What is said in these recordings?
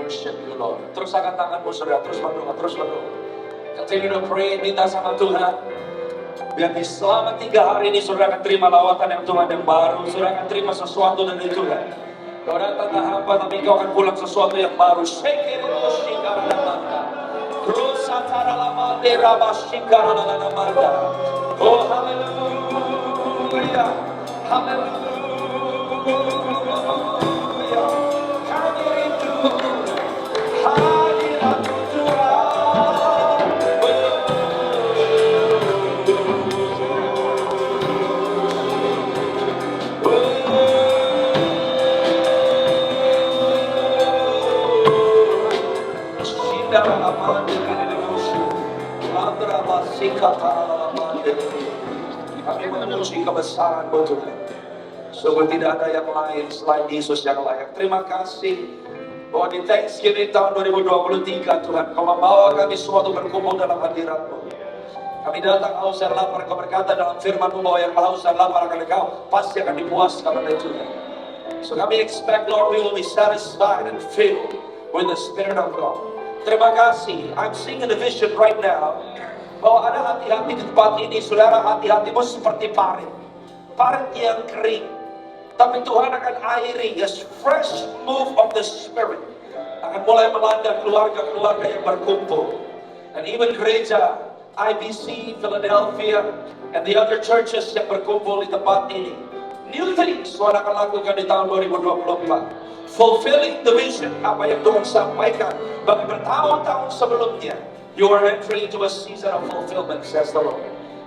worship you, Lord. Terus angkat tanganmu, saudara. Terus berdoa, terus berdoa. Continue to pray, minta sama Tuhan. Biar di selama 3 hari ini saudara akan terima lawatan yang Tuhan yang baru. Saudara akan terima sesuatu dari Tuhan. Kau datang ke hamba, tapi kau akan pulang sesuatu yang baru. Oh, haleluya. Haleluya. Kami rindu hadirat Tuhan. Kami memuji kebesaran-Mu Tuhan. Sungguh tidak ada yang lain selain Yesus yang layak. Terima kasih bahwa di Thanksgiving tahun 2023 Tuhan, Kau membawa kami suatu berkumpul dalam hadirat-Mu. Kami datang haus dan lapar. Kau berkata dalam firman-Mu bahwa yang haus dan lapar akan Kau pasti akan dipuaskan oleh Tuhan. So kami expect, Lord, we will be satisfied and filled with the Spirit of God. Terima kasih. I'm seeing a vision right now bahwa ada hati-hati di tempat ini, saudara. Hati-hatimu seperti parit yang kering, tapi Tuhan akan airi. A fresh move of the Spirit akan mulai melanda keluarga-keluarga yang berkumpul. And even gereja IBC Philadelphia and the other churches yang berkumpul di tempat ini, new things Tuhan akan lakukan di tahun 2024, fulfilling the vision apa yang Tuhan sampaikan bagi bertahun-tahun sebelumnya. You are entering into a season of fulfillment, says the Lord.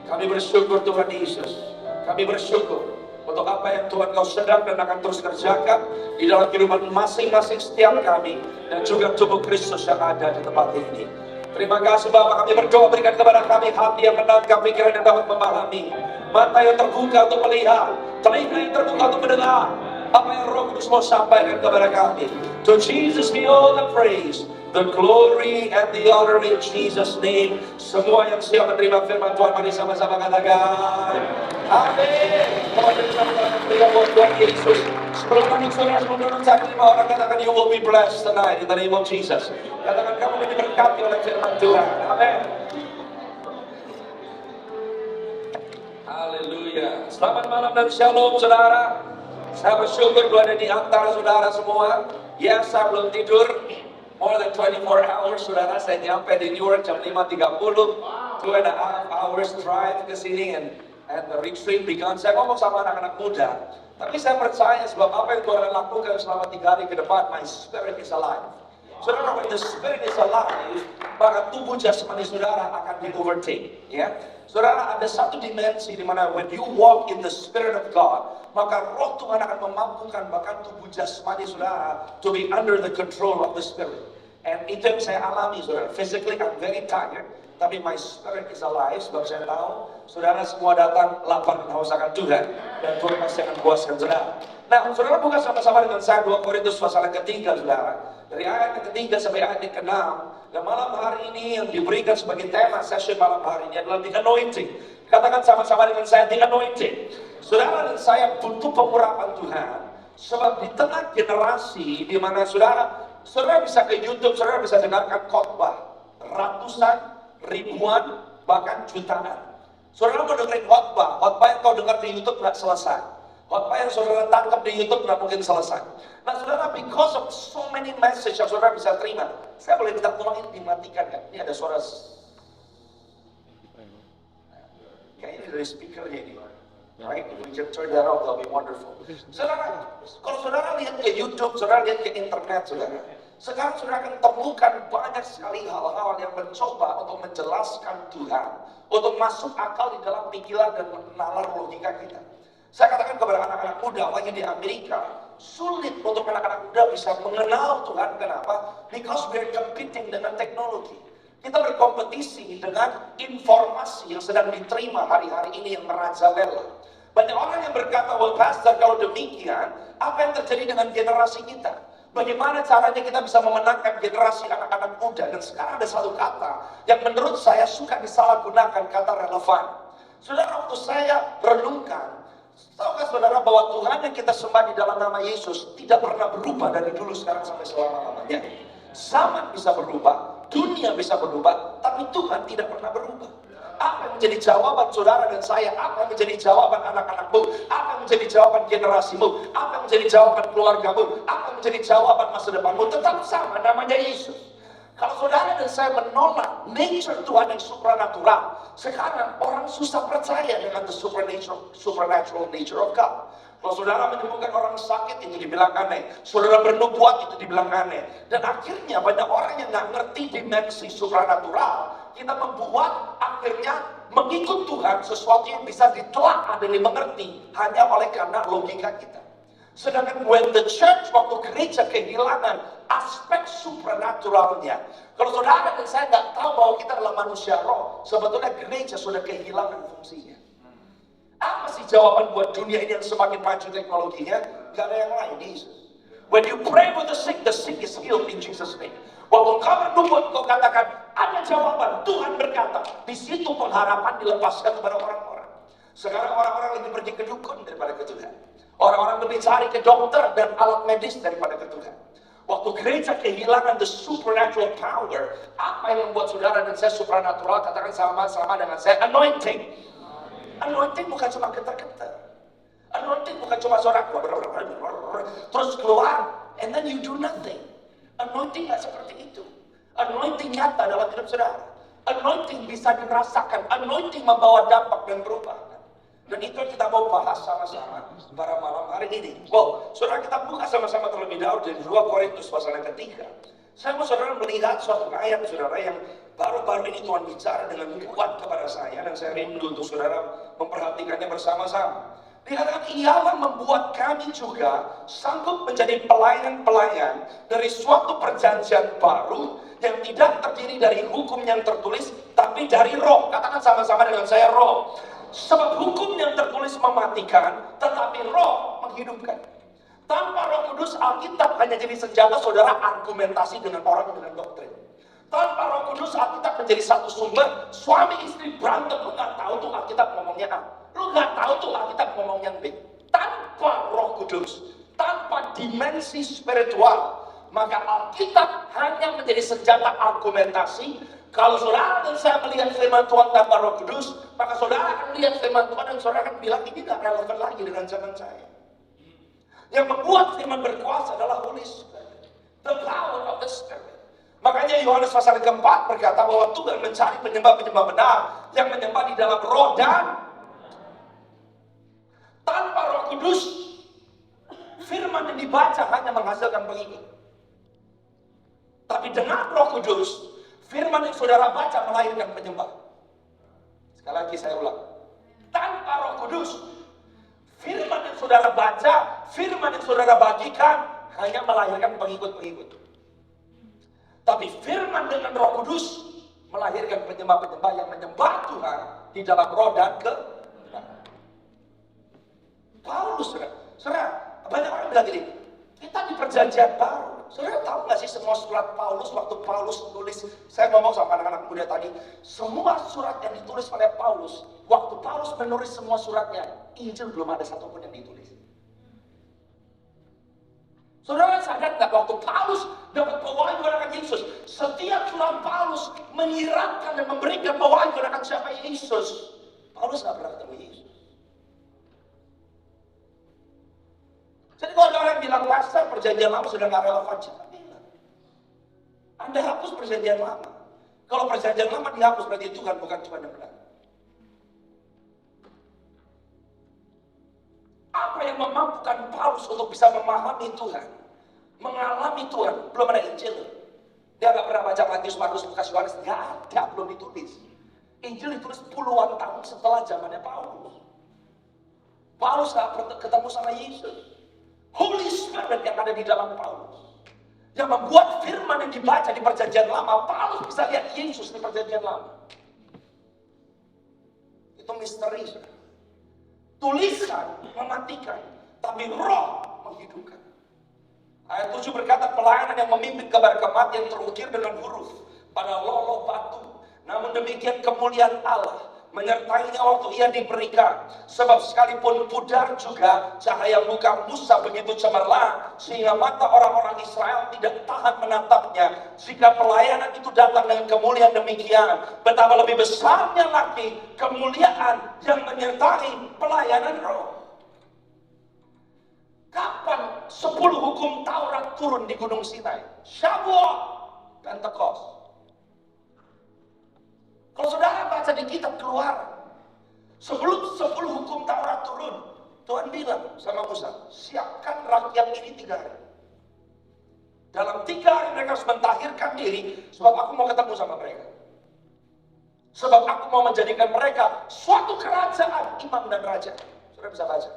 Kami bersyukur Tuhan Yesus. Kami bersyukur untuk apa yang Tuhan Kau sedang dan akan terus kerjakan di dalam kehidupan masing-masing setiap kami dan juga tubuh Kristus yang ada di tempat ini. Terima kasih Bapa, kami berdoa berikan kepada kami hati yang menangkap, pikiran yang dapat memahami, mata yang terbuka untuk melihat, telinga yang terbuka untuk mendengar apa yang Roh Kudus mau sampaikan kepada kami. To Jesus be all the praise, the glory and the honor in Jesus' name. Semua yang siap menerima firman Tuhan, mari sama-sama katakan amin. Mohon bersama-sama berikan buat Tuhan Yesus. Sebelum saudara menurut saya 5 orang katakan, you will be blessed tonight in the name of Jesus. Katakan kamu diberkati oleh firman Tuhan. Amin. Haleluya. Selamat malam dan shalom saudara. Saya bersyukur berada di antara saudara semua. Ya, saya belum tidur. More than 24 hours, saudara. Saya nyampe di New York jam 5.30. 2.5 hours drive ke sini and the retreat began. Saya ngomong sama anak-anak muda. Tapi saya percaya sebab apa yang Tuhan lakukan selama 3 hari ke depan, my spirit is alive. Saudara, when the spirit is alive, maka tubuh jasmani saudara akan di-overtake. Ya. Saudara, ada satu dimensi di mana when you walk in the Spirit of God, maka roh Tuhan akan memampukan bahkan tubuh jasmani saudara to be under the control of the Spirit. And itu yang saya alami, saudara. Physically I'm very tired, tapi my spirit is alive sebab saya tahu saudara semua datang lapar dan haus akan Tuhan, dan Tuhan pasti akan puaskan saudara. Nah, saudara buka sama-sama dengan saya 2 Korintus pasal yang ketiga, saudara. Dari ayat yang ketiga sampai ayat yang ke-6. Dan malam hari ini yang diberikan sebagai tema session malam hari ini adalah the anointing. Katakan sama-sama dengan saya, the anointing. Saudara dan saya butuh pengurapan Tuhan. Sebab di tengah generasi di mana saudara bisa ke YouTube, saudara bisa dengarkan khotbah ratusan, ribuan, bahkan jutaan. Saudara mau dengerin khotbah yang kau dengar di YouTube nggak selesai. Khotbah yang saudara tangkap di YouTube nggak mungkin selesai. Nah saudara, because of so many message yang saudara bisa terima, saya boleh minta tolong ini dimatikan nggak? Ini ada suara. Kayaknya dari speakernya ini. Right? If we can turn that off, that'll be wonderful. Saudara, kalau saudara lihat ke YouTube, saudara lihat ke internet, saudara. Sekarang saudara akan temukan banyak sekali hal-hal yang mencoba untuk menjelaskan Tuhan, untuk masuk akal di dalam pikiran dan nalar logika kita. Saya katakan kepada anak-anak muda, apalagi di Amerika, sulit untuk anak-anak muda bisa mengenal Tuhan. Kenapa? Because we are competing dengan teknologi. Kita berkompetisi dengan informasi yang sedang diterima hari-hari ini yang merajalela. Banyak orang yang berkata, well pastor, kalau demikian, apa yang terjadi dengan generasi kita? Bagaimana caranya kita bisa memenangkan generasi anak-anak muda? Dan sekarang ada satu kata yang menurut saya suka disalahgunakan, kata relevan. Saudara, waktu saya renungkan, tahukah saudara bahwa Tuhan yang kita sembah di dalam nama Yesus tidak pernah berubah dari dulu, sekarang, sampai selama-lamanya. Zaman bisa berubah, dunia bisa berubah, tapi Tuhan tidak pernah berubah. Apa yang menjadi jawaban saudara dan saya? Apa yang menjadi jawaban anak-anakmu? Apa yang menjadi jawaban generasimu? Apa yang menjadi jawaban keluargamu? Apa yang menjadi jawaban masa depanmu? Tetap sama, namanya Yesus. Kalau saudara dan saya menolak nature Tuhan yang supranatural, sekarang orang susah percaya dengan the supernatural nature of God. Kalau saudara menyembuhkan orang sakit, itu dibilang aneh. Saudara bernubuat, itu dibilang aneh. Dan akhirnya banyak orang yang nggak ngerti dimensi supranatural. Kita membuat akhirnya mengikut Tuhan sesuatu yang bisa ditelaah dan dimengerti hanya oleh karena logika kita. Sedangkan when the church, waktu gereja kehilangan aspek supranaturalnya. Kalau saudara dan saya nggak tahu bahwa kita adalah manusia roh, sebetulnya gereja sudah kehilangan fungsinya. Apa sih jawaban buat dunia ini yang semakin maju teknologinya? Gak ada yang lain, Yesus. When you pray for the sick is healed in Jesus' name. Waktu kau bernubuat, kau katakan, ada jawaban. Tuhan berkata, di situ pengharapan dilepaskan kepada orang-orang. Sekarang orang-orang lebih pergi ke dukun daripada ke Tuhan. Orang-orang lebih cari ke dokter dan alat medis daripada ke Tuhan. Waktu gereja kehilangan the supernatural power, apa yang membuat saudara dan saya supernatural? Katakan sama-sama dengan saya, anointing. Anointing bukan cuma getar-getar. Anointing bukan cuma suara terus keluar, and then you do nothing. Anointing nggak seperti itu. Anointing nyata dalam hidup saudara. Anointing bisa dirasakan. Anointing membawa dampak dan perubahan. Dan itu yang kita mau bahas sama-sama pada malam hari ini. Wow, saudara, kita buka sama-sama terlebih dahulu dari 2 Korintus pasal yang ketiga. Saya mau saudara melihat suatu ayat saudara yang baru-baru ini Tuhan bicara dengan kuat kepada saya, dan saya rindu untuk saudara memperhatikannya bersama-sama. Dikatakan, ialah membuat kami juga sanggup menjadi pelayan-pelayan dari suatu perjanjian baru yang tidak terdiri dari hukum yang tertulis, tapi dari roh. Katakan sama-sama dengan saya, roh. Sebab hukum yang tertulis mematikan, tetapi roh menghidupkan. Tanpa Roh Kudus, Alkitab hanya jadi senjata saudara argumentasi dengan orang dengan doktrin. Tanpa Roh Kudus, Alkitab menjadi satu sumber suami istri berantem. Lu nggak tahu tuh Alkitab ngomongnya A, lu nggak tahu tuh Alkitab ngomongnya B. Tanpa Roh Kudus, tanpa dimensi spiritual, maka Alkitab hanya menjadi senjata argumentasi. Kalau saudara dan saya melihat firman Tuhan tanpa Roh Kudus, maka saudara akan melihat firman Tuhan dan saudara akan bilang, ini nggak relevan lagi dengan zaman saya. Yang membuat firman berkuasa adalah Holy Spirit, the power of the Spirit. Makanya Yohanes pasal keempat berkata bahwa Tuhan mencari penyembah-penyembah benar yang menyembah di dalam roh dan tanpa Roh Kudus, firman yang dibaca hanya menghasilkan pengikut. Tapi dengan Roh Kudus, firman yang saudara baca melahirkan penyembah. Sekali lagi saya ulang, tanpa Roh Kudus, firman yang saudara baca, firman yang saudara bagikan hanya melahirkan pengikut-pengikut. Tapi firman dengan Roh Kudus melahirkan penyembah-penyembah yang menyembah Tuhan di dalam roh dan kebenaran. Paulus, saudara, banyak orang bilang gini, kita di perjanjian baru. Saudara tahu nggak sih semua surat Paulus, waktu Paulus tulis, saya ngomong sama anak-anak muda tadi, semua surat yang ditulis oleh Paulus, waktu Paulus menulis semua suratnya, Injil belum ada satupun yang ditulis. Saudara sadar nggak waktu Paulus dapat bawaan kepada Yesus, setiap surat Paulus menyiratkan dan memberikan bawaan kepada siapa Yesus. Paulus nggak pernah ketemu Yesus. Jadi kalau ada orang yang bilang pastor perjanjian lama sudah nggak relevan, jangan bilang. Anda hapus perjanjian lama. Kalau perjanjian lama dihapus berarti Tuhan bukan Tuhan yang benar. Apa yang memampukan Paulus untuk bisa memahami Tuhan, mengalami Tuhan? Belum ada Injil. Dia nggak pernah baca Matius, Markus, Lukas, Yohanes. Nggak ada, belum ditulis. Injil ditulis puluhan tahun setelah zamannya Paulus. Paulus nggak pernah ketemu sama Yesus. Holy Spirit yang ada di dalam Paulus, yang membuat firman yang dibaca di perjanjian lama, Paulus bisa lihat Yesus di perjanjian lama. Itu misteri. Tulisan mematikan, tapi roh menghidupkan. Ayat 7 berkata, pelayanan yang memimpin kabar kematian terukir dengan huruf pada lolo batu. Namun demikian kemuliaan Allah menyertainya waktu ia diberikan. Sebab sekalipun pudar juga cahaya muka Musa begitu cemerlang, sehingga mata orang-orang Israel tidak tahan menatapnya. Jika pelayanan itu datang dengan kemuliaan demikian, betapa lebih besarnya lagi kemuliaan yang menyertai pelayanan roh. Kapan 10 hukum Taurat turun di Gunung Sinai? Syawal, Pentekost. Kalau saudara baca di kitab Keluaran, sebelum 10 hukum Taurat turun, Tuhan bilang sama Musa, siapkan rakyat ini 3 hari. Dalam 3 hari mereka harus mentahirkan diri, sebab aku mau ketemu sama mereka. Sebab aku mau menjadikan mereka suatu kerajaan, imam dan raja. Saudara bisa baca.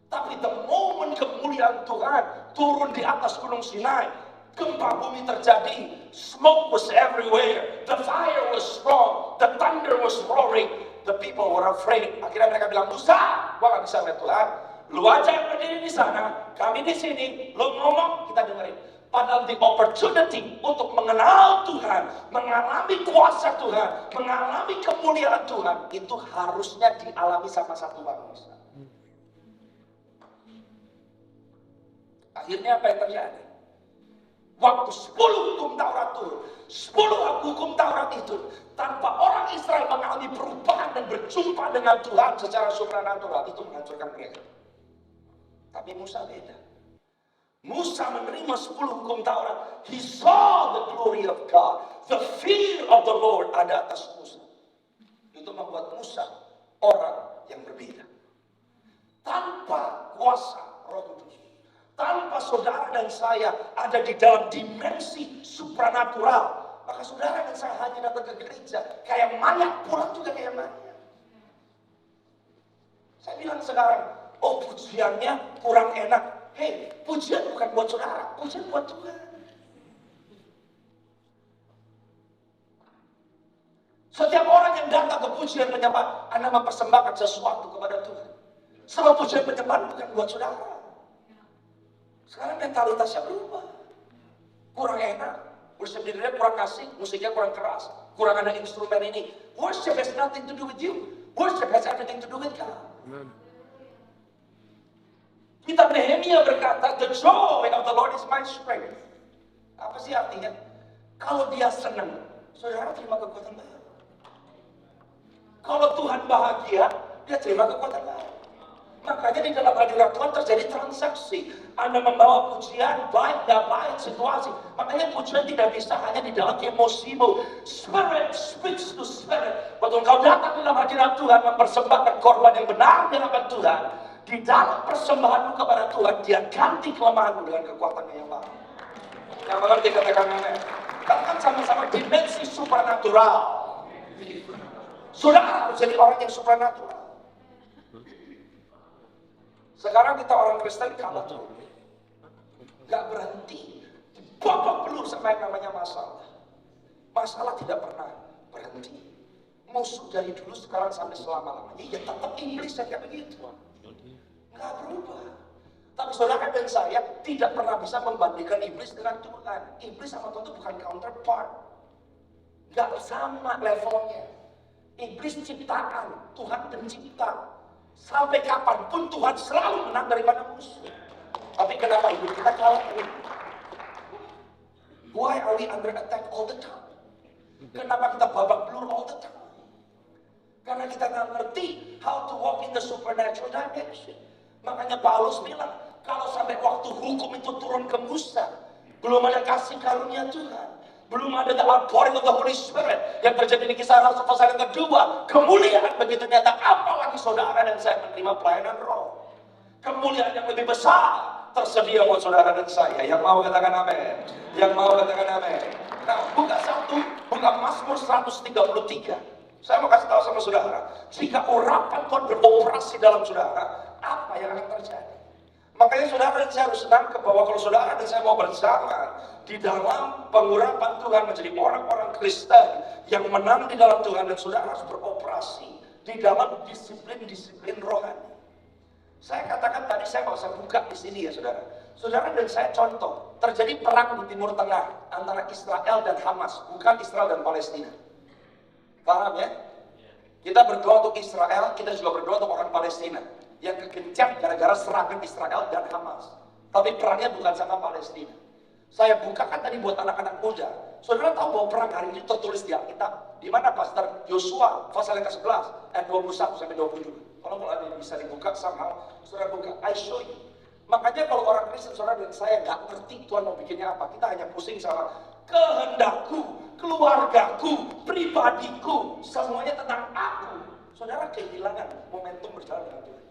Tapi the moment kemuliaan Tuhan turun di atas Gunung Sinai, gempa bumi terjadi, smoke was everywhere, the fire was strong, the thunder was roaring, the people were afraid. Akhirnya mereka bilang, Musa, gua gak bisa lihat Tuhan, lu aja yang berdiri di sana, kami di sini, lu ngomong, kita dengerin. Padahal the opportunity untuk mengenal Tuhan, mengalami kuasa Tuhan, mengalami kemuliaan Tuhan, itu harusnya dialami sama satu bangsa. Akhirnya apa yang terjadi? Waktu 10 hukum Taurat turun, 10 hukum Taurat itu, tanpa orang Israel mengalami perubahan dan berjumpa dengan Tuhan secara supranatural, itu menghancurkan mereka. Tapi Musa beda. Musa menerima 10 hukum Taurat. He saw the glory of God. The fear of the Lord ada atas Musa. Itu membuat Musa orang yang berbeda. Tanpa kuasa Roh Kudus, tanpa saudara dan saya ada di dalam dimensi supranatural, maka saudara dan saya hanya datang ke gereja kayak mayat, pulang juga kayak mayat. Saya bilang sekarang, oh pujiannya kurang enak. Hei, pujian bukan buat saudara, pujian buat Tuhan. Setiap orang yang datang ke pujian penyembah, Anda mempersembahkan sesuatu kepada Tuhan. Sebab pujian penyembahan bukan buat saudara. Sekarang mentalitasnya berubah. Kurang enak. Worship dirinya kurang asik, musiknya kurang keras, kurang ada instrumen ini. Worship has nothing to do with you. Worship has everything to do with God. Amen. Kitab Nehemia berkata, the joy of the Lord is my strength. Apa sih artinya? Kalau dia senang, saudara terima kekuatan baru. Kalau Tuhan bahagia, dia terima kekuatan baru. Makanya di dalam hadirat Tuhan terjadi transaksi. Anda membawa pujian, baik dan baik situasi. Makanya pujian tidak bisa hanya di dalam emosimu. Spirit speaks to spirit. Waktu engkau datang dalam hadirat Tuhan, mempersembahkan korban yang benar di hadapan Tuhan, di dalam persembahanmu kepada Tuhan, dia ganti kelemahanmu dengan kekuatannya yang baru. Yang mengerti katakan amin. Katakan sama-sama dimensi supranatural. Saudara harus jadi orang yang supranatural. Sekarang kita orang Kristen kalah terus. Gak berhenti. Babak belur sama yang namanya masalah. Masalah tidak pernah berhenti. Musuh dari dulu sekarang sampai selama-lamanya. Ya tetap iblis kayak begitu. Gak berubah. Tapi saudara dan saya tidak pernah bisa membandingkan iblis dengan Tuhan. Iblis sama Tuhan itu bukan counterpart. Gak sama levelnya. Iblis ciptaan, Tuhan pencipta. Sampai kapanpun Tuhan selalu menang daripada musuh. Tapi kenapa hidup kita kalah? Why are we under attack all the time? Kenapa kita babak belur all the time? Karena kita nggak ngerti how to walk in the supernatural dimension. Makanya Paulus bilang, kalau sampai waktu hukum itu turun ke Musa, belum ada kasih karunia Tuhan, belum ada the outpouring of the Holy Spirit yang terjadi di Kisah Rasul pasal yang kedua, kemuliaan begitu nyata. Apalagi saudara dan saya menerima pelayanan roh, kemuliaan yang lebih besar tersedia buat saudara dan saya. Yang mau katakan amin, yang mau katakan amin. Nah, buka Mazmur 133. Saya mau kasih tahu sama saudara, jika urapan Tuhan beroperasi dalam saudara, apa yang akan terjadi? Makanya saudara dan saya harus senang ke bawah kalau saudara dan saya mau bersama di dalam pengurapan Tuhan menjadi orang-orang Kristen yang menang di dalam Tuhan, dan saudara harus beroperasi di dalam disiplin-disiplin rohani. Saya katakan tadi, saya nggak usah buka di sini ya saudara. Saudara dan saya contoh, terjadi perang di Timur Tengah antara Israel dan Hamas, bukan Israel dan Palestina. Paham ya? Kita berdoa untuk Israel, kita juga berdoa untuk orang Palestina yang kekencang gara-gara serangan Israel dan Hamas. Tapi perangnya bukan sama Palestina. Saya bukakan tadi buat anak-anak muda. Saudara tahu bahwa perang hari ini tertulis di Alkitab. Di mana Pastor Yosua pasal yang ke-11 ayat 21 sampai 22. Kalau ada yang bisa dibuka somehow, saudara buka. I show you. Makanya kalau orang Kristen saudara dan saya nggak ngerti Tuhan mau bikinnya apa, kita hanya pusing sama kehendakku, keluargaku, pribadiku, semuanya tentang aku. Saudara kehilangan momentum berjalan dengan Tuhan.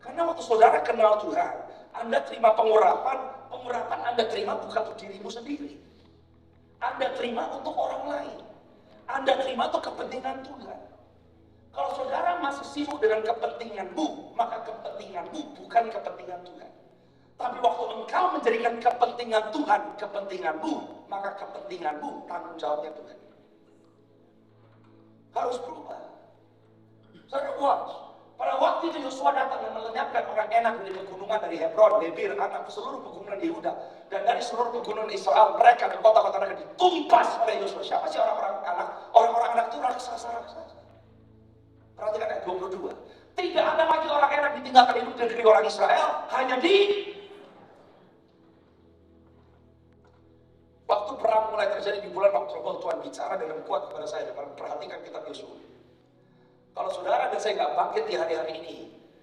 Karena waktu saudara kenal Tuhan, Anda terima pengurapan Anda terima bukan untuk dirimu sendiri. Anda terima untuk orang lain. Anda terima untuk kepentingan Tuhan. Kalau saudara masih sibuk dengan kepentinganmu, maka kepentinganmu bukan kepentingan Tuhan. Tapi waktu engkau menjadikan kepentingan Tuhan kepentinganmu, maka kepentinganmu tanggung jawabnya Tuhan. Harus berubah. Saudara watch. Pada waktu itu Yosua datang dan melenyapkan orang enak dari pegunungan dari Hebron, Debir, Anak, seluruh pegunungan Yehuda, dan dari seluruh pegunungan Israel, mereka dan kota-kota mereka ditumpas oleh Yosua. Siapa sih orang-orang anak? Orang-orang anak itu raksasa-raksasa. Perhatikan ayat 22. Tidak ada lagi orang enak ditinggalkan hidup di negeri orang Israel, hanya di waktu perang mulai terjadi di bulan Oktober, Tuhan bicara dengan kuat kepada saya. Perhatikan kitab Yosua. Kalau saudara dan saya nggak bangkit di hari-hari ini,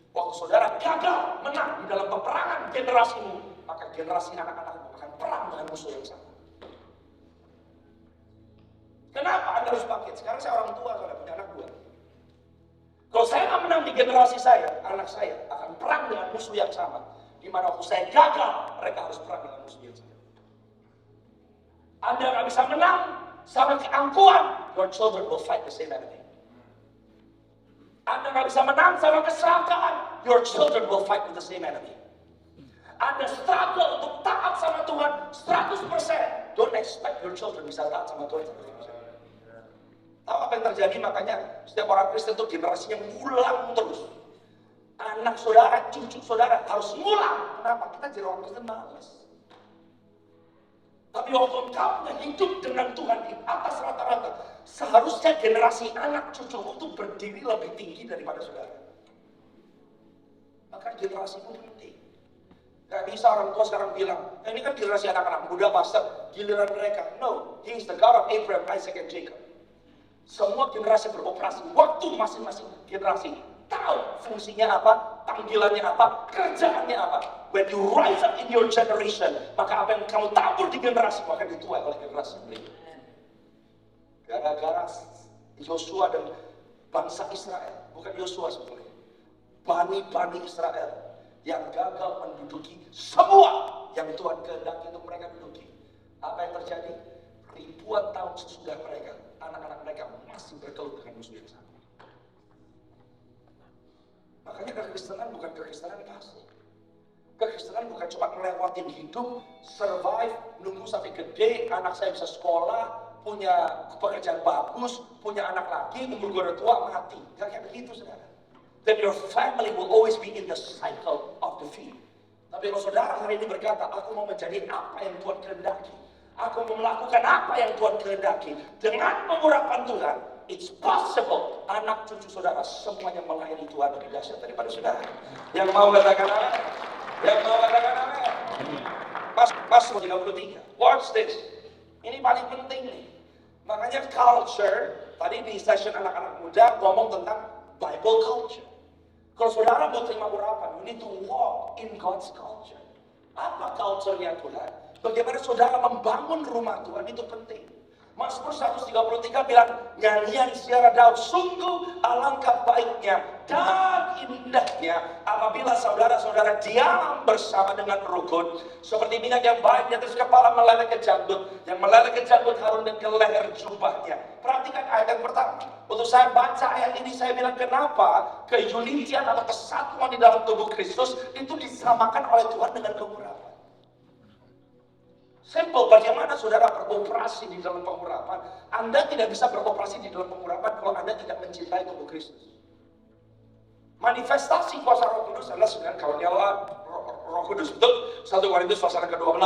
waktu saudara gagal menang di dalam peperangan generasimu, maka generasi anak-anakmu akan perang dengan musuh yang sama. Kenapa Anda harus bangkit? Sekarang saya orang tua, saudara punya anak dua. Kalau saya nggak menang di generasi saya, anak saya akan perang dengan musuh yang sama. Di mana waktu saya gagal, mereka harus perang dengan musuh yang sama. Anda nggak bisa menang sama keangkuhan, your children will fight the same enemy. Anda nggak bisa menang sama kesalahan, your children will fight with the same enemy. Anda struggle untuk taat sama Tuhan 100%. Don't expect your children bisa taat sama Tuhan 100%. Tahu apa yang terjadi? Makanya setiap orang Kristen itu generasinya ngulang terus. Anak saudara, cucu saudara harus ngulang. Kenapa? Kita jadi orang Kristen malas. Tapi waktu engkau hidup dengan Tuhan di atas rata-rata, seharusnya generasi anak cucumu itu berdiri lebih tinggi daripada saudara. Maka generasimu penting. Gak bisa orang tua sekarang bilang, ini kan generasi anak-anak muda pastor, giliran mereka. No, He is the God of Abraham, Isaac, and Jacob. Semua generasi beroperasi, waktu masing-masing generasi tahu fungsinya apa, panggilannya apa, kerjaannya apa. When you rise up in your generation, maka apa yang kamu tabur di generasi akan dituai oleh generasi berikutnya. Gara-gara Yosua dan bangsa Israel, bukan Yosua sebetulnya, bani-bani Israel yang gagal menduduki semua yang Tuhan kehendaki untuk mereka duduki. Apa yang terjadi? Ribuan tahun sesudah mereka, anak-anak mereka masih bergelut dengan musuh yang sama. Makanya kekristenan bukan kekristenan pasif. Kekristenan bukan cuma ngelewatin hidup, survive, nunggu sampai gede, anak saya bisa sekolah, punya pekerjaan bagus, punya anak lagi, umur gue udah tua, mati. Gak kayak begitu, saudara. Then your family will always be in the cycle of defeat. Tapi kalau saudara hari ini berkata, aku mau menjadi apa yang Tuhan kehendaki, aku mau melakukan apa yang Tuhan kehendaki, dengan pengurapan Tuhan, it's possible anak cucu saudara semuanya melayani Tuhan lebih dahsyat daripada saudara. Yang mau katakan amin? Yang mau katakan amin? Mazmur 33. Watch this. Ini paling penting nih. Makanya culture, tadi di session anak-anak muda ngomong tentang Bible culture. Kalau saudara mau terima urapan, you need to walk in God's culture. Apa culture-nya Tuhan? Bagaimana saudara membangun rumah Tuhan itu penting. Mazmur 133 bilang, nyanyian Ziarah Daud, sungguh alangkah baiknya dan indahnya apabila saudara-saudara diam bersama dengan rukun, seperti minyak yang baik di atas kepala meleleh ke janggut, yang meleleh ke janggut Harun dan ke leher jubahnya. Perhatikan ayat yang pertama. Untuk saya baca ayat ini, saya bilang kenapa keunitian atau kesatuan di dalam tubuh Kristus itu disamakan oleh Tuhan dengan pengurapan. Simple, bagaimana saudara beroperasi di dalam pengurapan? Anda tidak bisa beroperasi di dalam pengurapan kalau Anda tidak mencintai tubuh Kristus. Manifestasi kuasa Roh Kudus adalah sebenarnya karunia Roh Kudus. Betul? 1 Korintus pasal ke-12.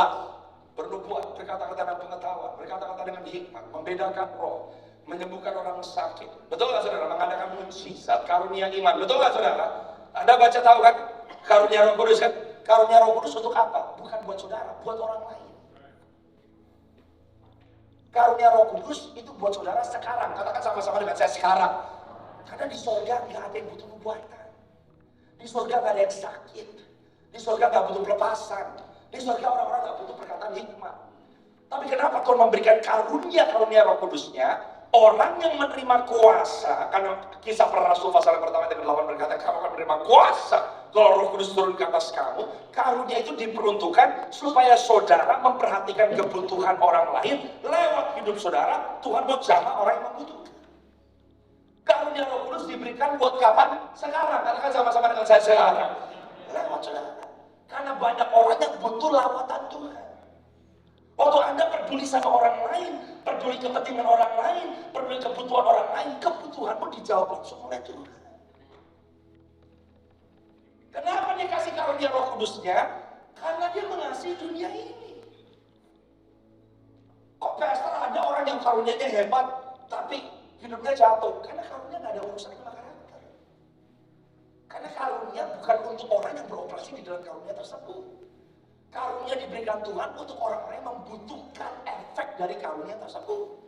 Bernubuat, berkata-kata dengan pengetahuan, berkata-kata dengan hikmat, membedakan roh, menyembuhkan orang sakit. Betul nggak saudara? Mengadakan mujizat, karunia iman. Betul nggak saudara? Anda baca tahu kan? Karunia Roh Kudus kan? Karunia Roh Kudus untuk apa? Bukan buat saudara, buat orang lain. Karunia Roh Kudus itu buat saudara sekarang. Katakan sama-sama dengan saya, sekarang. Karena di surga nggak ada yang butuh nubuatan. Di surga nggak ada yang sakit. Di surga nggak butuh pelepasan. Di surga orang-orang nggak butuh perkataan hikmat. Tapi kenapa Tuhan memberikan karunia Roh Kudusnya? Orang yang menerima kuasa, karena Kisah Para Rasul pasal yang pertama ayat 8 berkata, kamu akan menerima kuasa kalau Roh Kudus turun ke atas kamu. Karunia itu diperuntukkan supaya saudara memperhatikan kebutuhan orang lain. Lewat hidup saudara, Tuhan mau jamah orang yang membutuhkan. Karunia Roh Kudus diberikan buat kapan? Sekarang. Katakan sama-sama dengan saya, sekarang. Lewat saudara. Karena banyak orang yang butuh lawatan Tuhan. Waktu Anda peduli sama orang lain, peduli kepentingan orang lain, peduli kebutuhan orang lain, kebutuhanmu dijawab langsung oleh Tuhan. Kenapa dia kasih karunia Roh Kudusnya? Karena dia mengasihi dunia ini. Kok pastor ada orang yang karunianya hebat, tapi hidupnya jatuh? Karena karunia nggak ada urusannya sama karakter. Karena karunia bukan untuk orang yang beroperasi di dalam karunia tersebut. Karunia diberikan Tuhan untuk orang-orang yang membutuhkan efek dari karunia tersebut.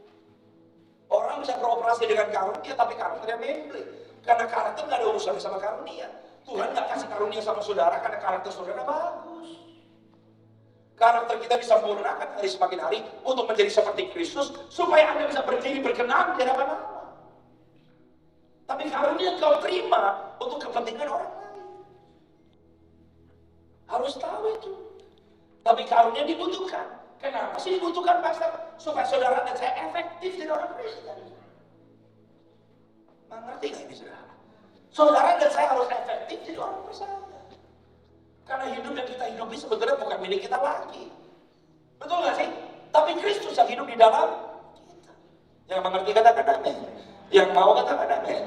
Orang bisa beroperasi dengan karunia, tapi karakternya memble. Karena karakter nggak ada urusannya sama karunia. Tuhan nggak kasih karunia sama saudara karena karakter saudara bagus. Karakter kita disempurnakan hari semakin hari untuk menjadi seperti Kristus, supaya Anda bisa berdiri berkenan di hadapan Allah. Tapi karunia kau terima untuk kepentingan orang lain. Harus tahu itu. Tapi karunia dibutuhkan. Kenapa sih dibutuhkan, Pastor? Supaya saudara dan saya efektif jadi orang Kristen. Mengerti nggak ini, saudara? Saudara dan saya harus efektif jadi orang percaya. Karena hidup yang kita hidupi sebetulnya bukan milik kita lagi. Betul nggak sih? Tapi Kristus yang hidup di dalam kita. Yang mengerti katakan amin. Yang mau katakan amin.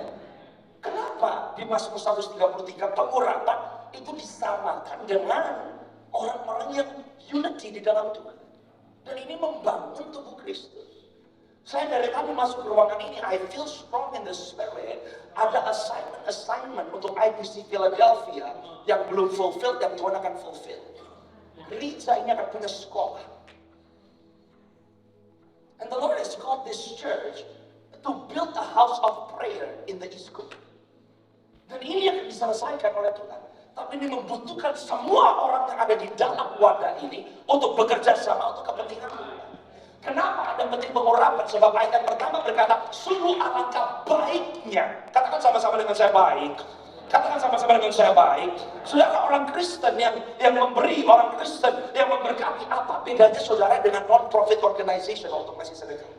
Kenapa di Mazmur 133 pengurapan itu disamakan dengan orang-orang yang unity di dalam Tuhan. Dan ini membangun tubuh Kristus. Saya dari tadi masuk ke ruangan ini, I feel strong in the spirit. Ada assignment untuk IBC Philadelphia yang belum fulfilled, yang Tuhan akan fulfill. Gereja ini akan punya sekolah. And the Lord has called this church to build a house of prayer in the East Coast. Dan ini akan diselesaikan oleh Tuhan. Tapi ini membutuhkan semua orang yang ada di dalam wadah ini untuk bekerja sama untuk kepentingan Tuhan. Kenapa ada penting pengurapan? Sebab ayat yang pertama berkata, sungguh alangkah baiknya. Katakan sama-sama dengan saya, baik. Katakan sama-sama dengan saya, baik. Saudara, orang Kristen yang memberi, orang Kristen yang memberkati, apa bedanya saudara dengan non-profit organization untuk masih sedekah?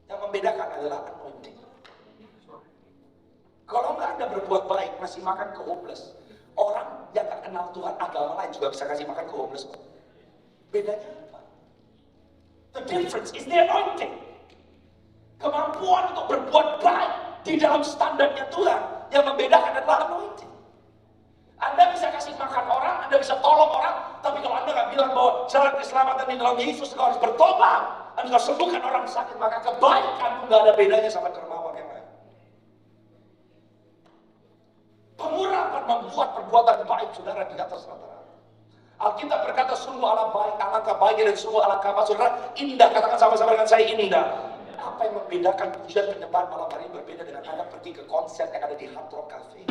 Yang membedakan adalah anointing. Kalau nggak Anda berbuat baik, masih makan ke homeless. Orang yang nggak kenal Tuhan, agama lain juga bisa kasih makan ke homeless. Bedanya apa? The difference is the anointing. Kemampuan untuk berbuat baik di dalam standarnya Tuhan. Yang membedakan adalah anointing. Anda bisa kasih makan orang, Anda bisa tolong orang, tapi kalau Anda nggak bilang bahwa jalan keselamatan di dalam Yesus, Anda harus bertobat, Anda harus sembuhkan orang sakit, maka kebaikan nggak ada bedanya sama dermawan yang lain. Pengurapan membuat perbuatan baik saudara di atas rata-rata. Alkitab berkata sungguh Allah baik, alangkah baiknya dan sungguh alangkah apa saudara? Indah, katakan sama-sama dengan saya, indah. Apa yang membedakan pujian penyembahan malam hari ini berbeda dengan Anda pergi ke konser yang ada di Hard Rock Cafe?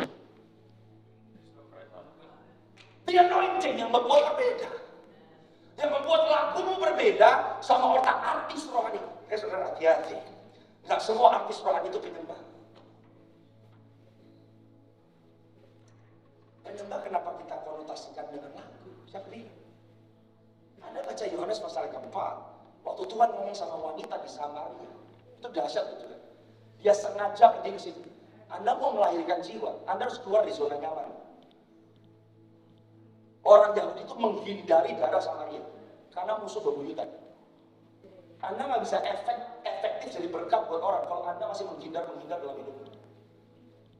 The anointing yang membuat berbeda. Yang membuat lagumu berbeda sama orang artis rohani. Saudara hati-hati. Nggak semua artis rohani itu penyembah. Penyembah kenapa kita konotasikan dengan lagu? Siapa dia? Anda baca Yohanes pasal keempat. Waktu Tuhan ngomong sama wanita di Samaria, itu dahsyat betul. Dia sengaja pergi ke situ. Anda mau melahirkan jiwa, Anda harus keluar di zona nyaman. Orang Yahudi itu menghindari daerah Samaria karena musuh bebuyutan. Anda nggak bisa efektif jadi berkat buat orang kalau Anda masih menghindar dalam hidup.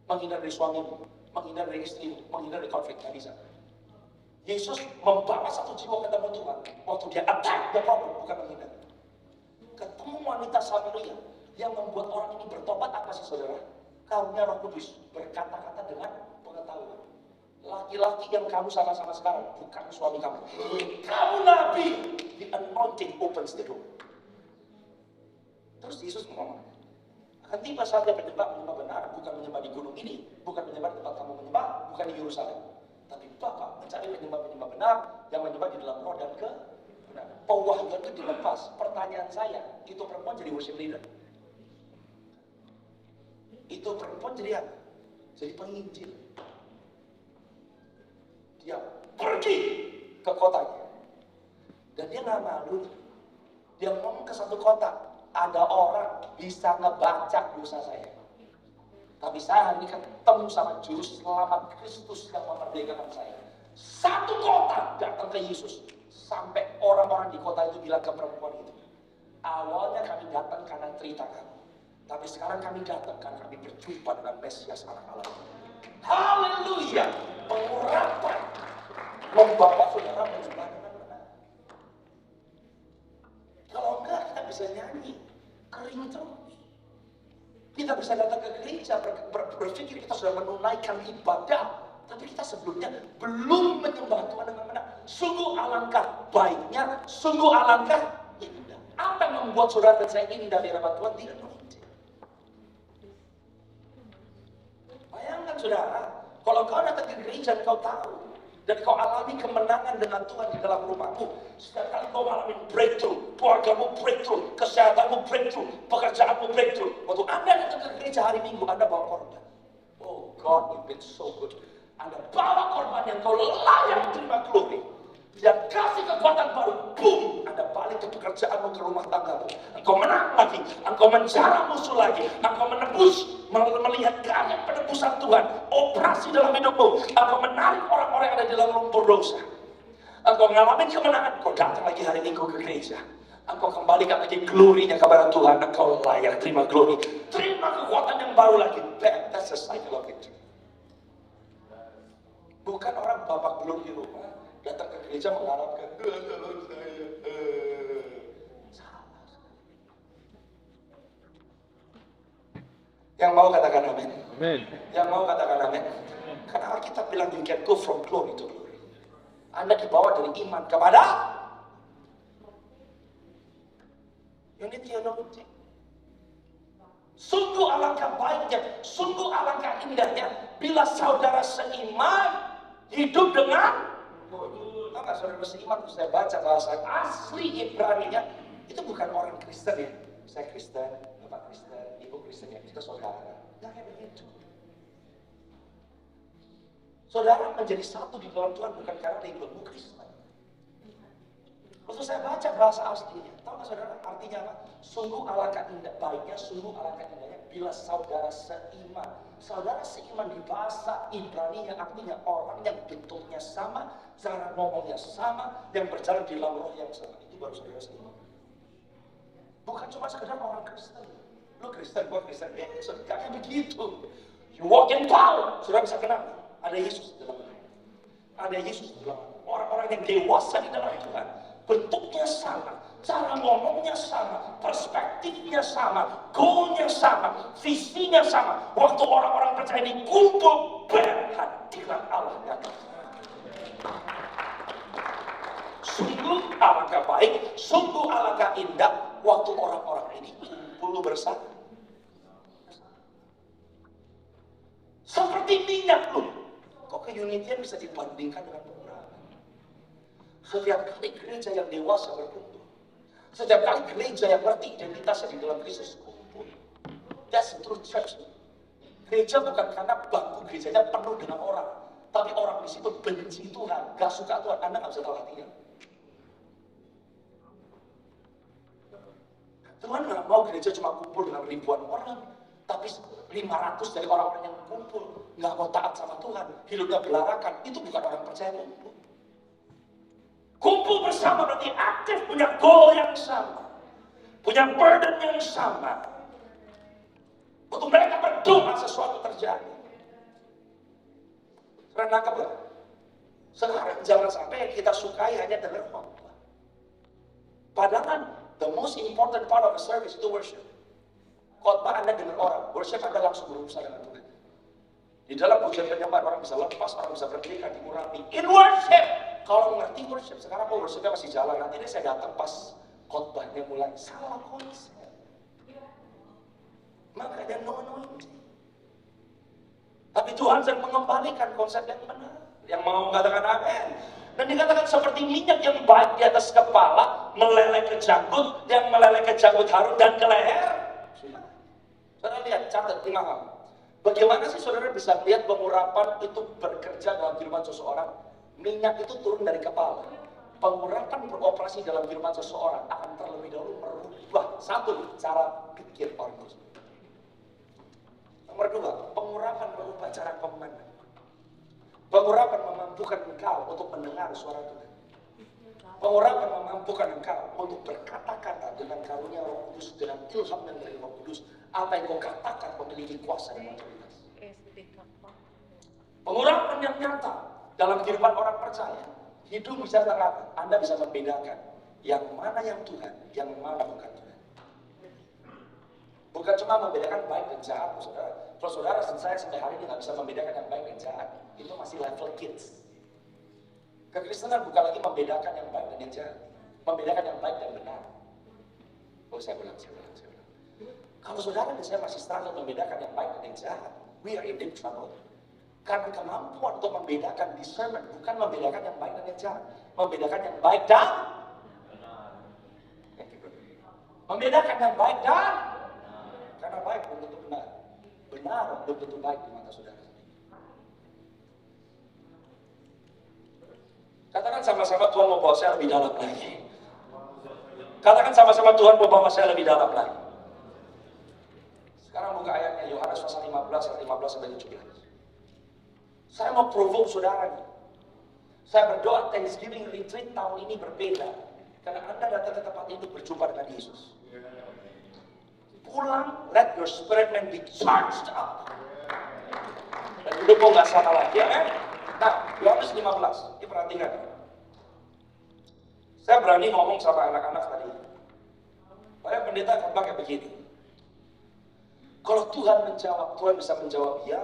Menghindar dari suamimu, menghindar dari istrimu, menghindar dari konflik, nggak bisa. Yesus membawa satu jiwa ketemu Tuhan waktu dia attack the problem, bukan menghindar. Ketemu wanita Samaria Yang membuat orang ini bertobat apa sih saudara? Karunia Roh Kudus, berkata-kata dengan pengetahuan. Laki-laki yang kamu sama-sama sekarang bukan suami kamu. Kamu nabi. The anointing opens the door. Terus Yesus ngomong, akan tiba saatnya menyembah benar, bukan menyembah di gunung ini, bukan menyembah di tempat kamu menyembah, bukan di Yerusalem. Tapi Bapa mencari penyembah benar, yang menyembah di dalam roh dan kebenaran. Pewahyuan itu dilepas. Pertanyaan saya, itu perempuan jadi worship leader? Itu perempuan jadi apa? Jadi penginjil. Dia pergi ke kotanya. Dan dia nggak malu. Dia ngomong ke satu kota, ada orang bisa ngebaca dosa saya. Tapi saya hari ini ketemu sama juru selamat Kristus yang memerdekakan saya. Satu kota datang ke Yesus. Sampai orang-orang di kota itu bilang ke perempuan itu, awalnya kami datang karena cerita kamu. Tapi sekarang kami datang karena kami berjumpa dengan Mesias anak Allah. Haleluya. Pengurapan membawa saudara berjumpa dengan benar. Kalau enggak kita bisa nyanyi kering terus. Kita bisa datang ke gereja berpikir kita sudah menunaikan ibadah, tapi kita sebelumnya belum menyembah Tuhan dengan benar. Sungguh alangkah baiknya, sungguh alangkah indah. Apa yang membuat saudara dan saya indah di hadapan Tuhan? Tidak anointing. Bayangkan saudara, kalau kau datang ke gereja kau tahu dan kau alami kemenangan dengan Tuhan di dalam rumahmu. Setiap kali kau alami breakthrough, keluargamu breakthrough, kesehatanmu breakthrough, pekerjaanmu breakthrough. Waktu Anda datang ke gereja hari Minggu, Anda bawa korban. Oh God, you've been so good. Anda bawa korban yang kau layak terima glory. Dan kasih kekuatan baru, boom, Anda balik ke pekerjaanmu, ke rumah tanggamu. Engkau menang lagi, engkau menjarah musuh lagi, engkau menebus, melihat karya penebusan Tuhan, operasi dalam hidupmu. Engkau menarik orang-orang yang ada di dalam lumpur dosa. Engkau mengalami kemenangan, engkau datang lagi hari Minggu ke gereja. Engkau kembalikan lagi glorinya kepada Tuhan, engkau layak terima glory. Terima kekuatan yang baru lagi. That's a cycle of victory. Bukan orang babak belur di rumah datang ke gereja mengharapkan tolong saya. Salah. Yang mau katakan amin. Amin. Yang mau katakan amin. Karena Alkitab bilang you can go from glory to glory. Anda dibawa dari iman kepada unity anointing. Sungguh alangkah baiknya, sungguh alangkah indahnya bila saudara seiman hidup dengan apa saudara seiman. Saya baca bahasa asli Ibrani-nya itu bukan orang Kristen ya. Saya Kristen, Bapak Kristen, Ibu Kristen ya, kita saudara. Nggak kayak begitu. Saudara menjadi satu di dalam Tuhan bukan karena ilmu Kristen. Waktu saya baca bahasa aslinya, tahu nggak saudara artinya apa? Sungguh alangkah indah baiknya, sungguh alangkah indahnya bila saudara seiman. Saudara seiman di bahasa Ibrani yang artinya orang yang bentuknya sama, cara ngomongnya sama, yang berjalan di dalam roh yang sama. Itu baru saudara seiman. Bukan cuma sekedar orang Kristen. Lu Kristen, gua Kristen, gak kayak begitu. You walk in power, saudara bisa kenal. Ada Yesus di dalam Tuhan. Ada Yesus di dalam orang-orang yang dewasa di dalam Tuhan. Bentuknya sama, cara ngomongnya sama, perspektifnya sama, goalnya sama, visinya sama. Waktu orang-orang percaya ini kumpul, berhadirat Allah datang. Sungguh alangkah baik, sungguh alangkah indah waktu orang-orang ini kumpul bersama. Seperti minyak loh. Kok keunitian bisa dibandingkan dengan pengurangan? Setiap kali gereja yang dewasa berkumpul, setiap kali gereja yang ngerti identitasnya di dalam Kristus kumpul, that's the true church. Gereja bukan karena bangku gerejanya penuh dengan orang, tapi orang di situ benci Tuhan, gak suka Tuhan. Anda gak bisa tahu hatinya. Tuhan gak mau gereja cuma kumpul dengan ribuan orang, tapi 500 dari orang-orang yang kumpul nggak mau taat sama Tuhan, hidupnya belarakan. Itu bukan orang percaya kumpul. Kumpul bersama berarti aktif, punya goal yang sama, punya burden yang sama. Untuk mereka berdoa sesuatu terjadi. Karena nangkep. Sekarang jangan sampai yang kita sukai hanya dengar khotbah. Padahal the most important part of the service itu worship. Khotbah Anda dengar orang, worship Anda langsung berurusan dengan Tuhan. Di dalam pujian penyembahan orang bisa lepas, orang bisa berdiri, diurapi. In worship, kalau mengerti worship, sekarang worshipnya masih jalan. Nanti ini saya datang pas khotbahnya mulai, salah konsep. Maka ada no anointing. Tapi Tuhan sedang mengembalikan konsep yang benar. Yang mau mengatakan amin. Dan dikatakan seperti minyak yang baik di atas kepala, meleleh ke janggut, yang meleleh ke janggut Harun dan ke leher. Sudah. Saudara lihat, catat 5 hal. Bagaimana sih saudara bisa lihat pengurapan itu bekerja dalam kehidupan seseorang? Minyak itu turun dari kepala. Pengurapan beroperasi dalam kehidupan seseorang akan terlebih dahulu merubah satu cara pikir orang tersebut. Nomor 2, pengurapan merubah cara memandang. Pengurapan memampukan engkau untuk mendengar suara Tuhan. Pengurapan memampukan engkau untuk berkata-kata dengan karunia Roh Kudus, dengan ilham yang dari Roh Kudus. Apa yang kau katakan memiliki kuasa dan otoritas. Pengurapan yang nyata dalam kehidupan orang percaya. Hidup bisa terangkat. Anda bisa membedakan yang mana yang Tuhan, yang mana bukan Tuhan. Bukan cuma membedakan baik dan jahat, saudara. Kalau saudara dan saya sampai hari ini nggak bisa membedakan yang baik dan jahat, itu masih level kids. Kekristenan bukan lagi membedakan yang baik dan yang jahat, membedakan yang baik dan benar. Oh, saya ulang. Kalau saudara dan saya masih struggle membedakan yang baik dan yang jahat, we are in deep trouble. Karena kemampuan untuk membedakan discernment, bukan membedakan yang baik dan yang jahat, membedakan yang baik dan membedakan yang baik dan karena baik belum tentu benar, benar belum tentu baik di mata saudara sendiri. Katakan sama-sama Tuhan mau bawa saya lebih dalam lagi. Katakan sama-sama Tuhan mau bawa saya lebih dalam lagi. Sekarang buka ayatnya Yohanes pasal 15 ayat 15 sampai 17. Saya mau provoke saudara nih. Saya berdoa Thanksgiving retreat tahun ini berbeda. Karena Anda datang ke tempat ini untuk berjumpa dengan Yesus. Pulang, let your spirit man be charged up. Dan hidupmu gak sama lagi, ya kan? Nah, Yohanes 15, diperhatikan. Saya berani ngomong sama anak-anak tadi. Saya pendeta akan pakai begini. Kalau Tuhan menjawab, Tuhan bisa menjawab ya,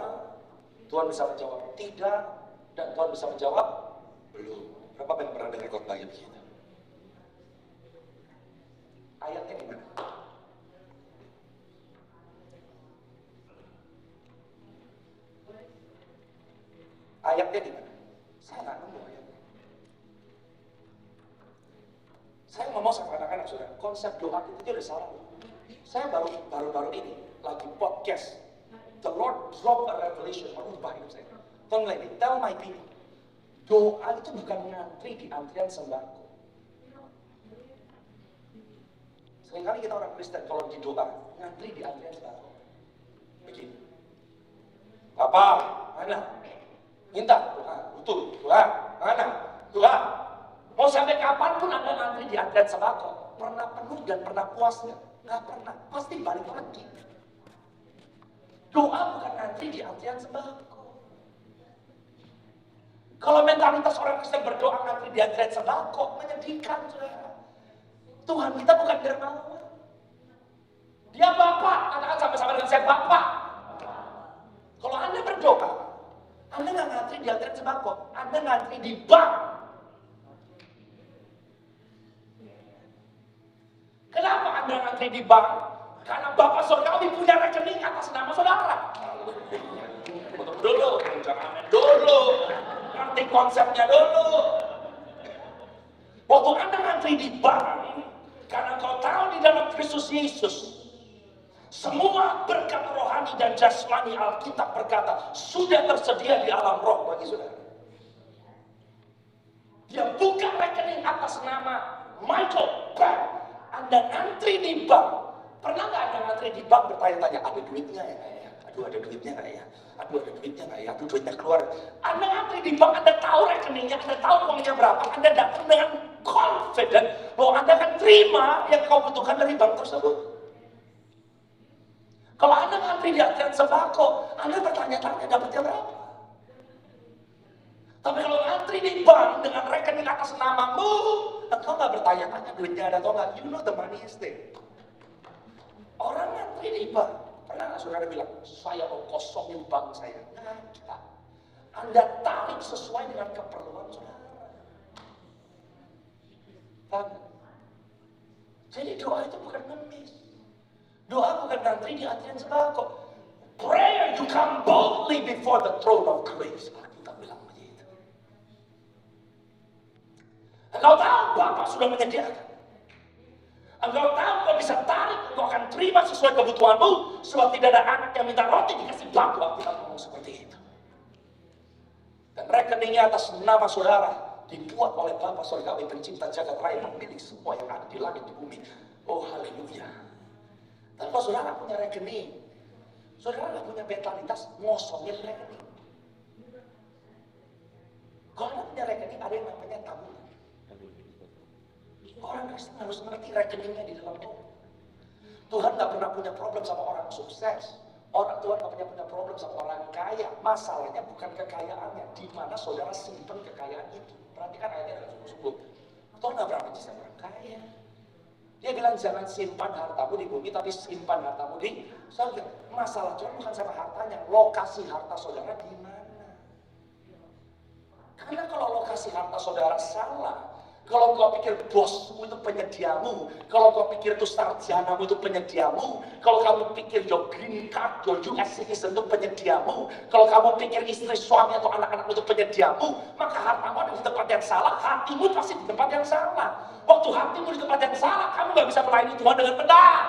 Tuhan bisa menjawab tidak, dan Tuhan bisa menjawab belum. Berapa yang pernah dengar khotbah yang begitu? Ayatnya di mana? Ayatnya di mana? Saya nggak nemu ayatnya. Saya ngomong sama anak-anak sudah, konsep doa itu udah salah. Saya baru ini lagi podcast. The Lord drop a revelation, merubah hidup saya. Tolong lagi, tell my people, doa itu bukan ngantri di antrian sembako. Seringkali kita orang Kristen kalau di doa ngantri di antrian sembako. Begini, Papa, mana? Minta Tuhan, betul, Tuhan, mana? Tuhan, mau sampai kapanpun Anda ngantri di antrian sembako, pernah penuh dan pernah puasnya? Nggak pernah, pasti balik lagi. Doa bukan ngantri di antrian sembako. Kalau mentalitas orang Kristen berdoa ngantri di antrian sembako, menyedihkan, saudara. Tuhan kita bukan dermawan. Dia Bapak, katakan sama-sama dengan saya, Bapak. Kalau Anda berdoa, Anda nggak ngantri di antrian sembako, Anda ngantri di bank. Kenapa Anda ngantri di bank? Karena Bapak Surgawi punya rekening atas nama saudara. Untuk dulu, jangan dulu, ngerti konsepnya dulu. Waktu Anda ngantri di bank, karena kau tahu di dalam Kristus Yesus, semua berkat rohani dan jasmani Alkitab berkata sudah tersedia di alam roh bagi saudara. Dia buka rekening atas nama Michael Bank. Anda ngantri di bank. Pernah nggak Anda ngantri di bank bertanya-tanya, ada duitnya ya? Aduh, ada duitnya nggak ya? Aduh, ada duitnya nggak ya? Aduh, duitnya keluar. Anda ngantri di bank, Anda tahu rekeningnya, Anda tahu uangnya berapa, Anda datang dengan confident bahwa Anda akan terima yang kau butuhkan dari bank tersebut. Kalau Anda ngantri di antrian sembako, Anda bertanya-tanya dapatnya berapa? Tapi kalau ngantri di bank dengan rekening atas namamu, engkau nggak bertanya-tanya duitnya ada atau nggak. You know the money is there. Orang ngantri nih Pak. Pernah nggak saudara bilang, saya mau kosongin bank saya? Nggak. Anda tarik sesuai dengan keperluan saudara. Paham? Jadi doa itu bukan ngemis. Doa bukan ngantri di antrian sembako. Prayer, you come boldly before the throne of grace. Kita bilang begitu. Engkau tahu Bapak sudah menyediakan. Engkau tahu kau bisa tarik, engkau akan terima sesuai kebutuhanmu. Sebab tidak ada anak yang minta roti dikasih bangku. Kita ngomong seperti itu. Dan rekeningnya atas nama saudara dibuat oleh Bapa Surgawi pencipta jagat raya, pemilik semua yang ada di langit di bumi. Oh haleluya. Dan kalau saudara punya rekening, saudara nggak punya mentalitas ngosongin rekening. Kalau Anda punya rekening, ada yang namanya tabungan. Orang Kristen harus mengerti rekeningnya di dalam Tuhan. Tuhan nggak pernah punya problem sama orang sukses. Tuhan nggak pernah punya problem sama orang kaya. Masalahnya bukan kekayaannya, di mana saudara simpan kekayaan itu. Perhatikan ayatnya dengan sungguh-sungguh. Tuhan nggak pernah benci sama orang kaya. Dia bilang jangan simpan hartamu di bumi, tapi simpan hartamu di surga. Masalah Tuhan bukan sama hartanya, lokasi harta saudara di mana. Karena kalau lokasi harta saudara salah, kalau kau pikir bosmu itu penyediamu, kalau kau pikir itu sarjanamu itu penyediamu, kalau kamu pikir your green card, your US citizen itu penyediamu, kalau kamu pikir istri, suami, atau anak-anakmu itu penyediamu, maka hartamu ada di tempat yang salah, hatimu pasti di tempat yang salah. Waktu hatimu di tempat yang salah, kamu gak bisa melayani Tuhan dengan benar.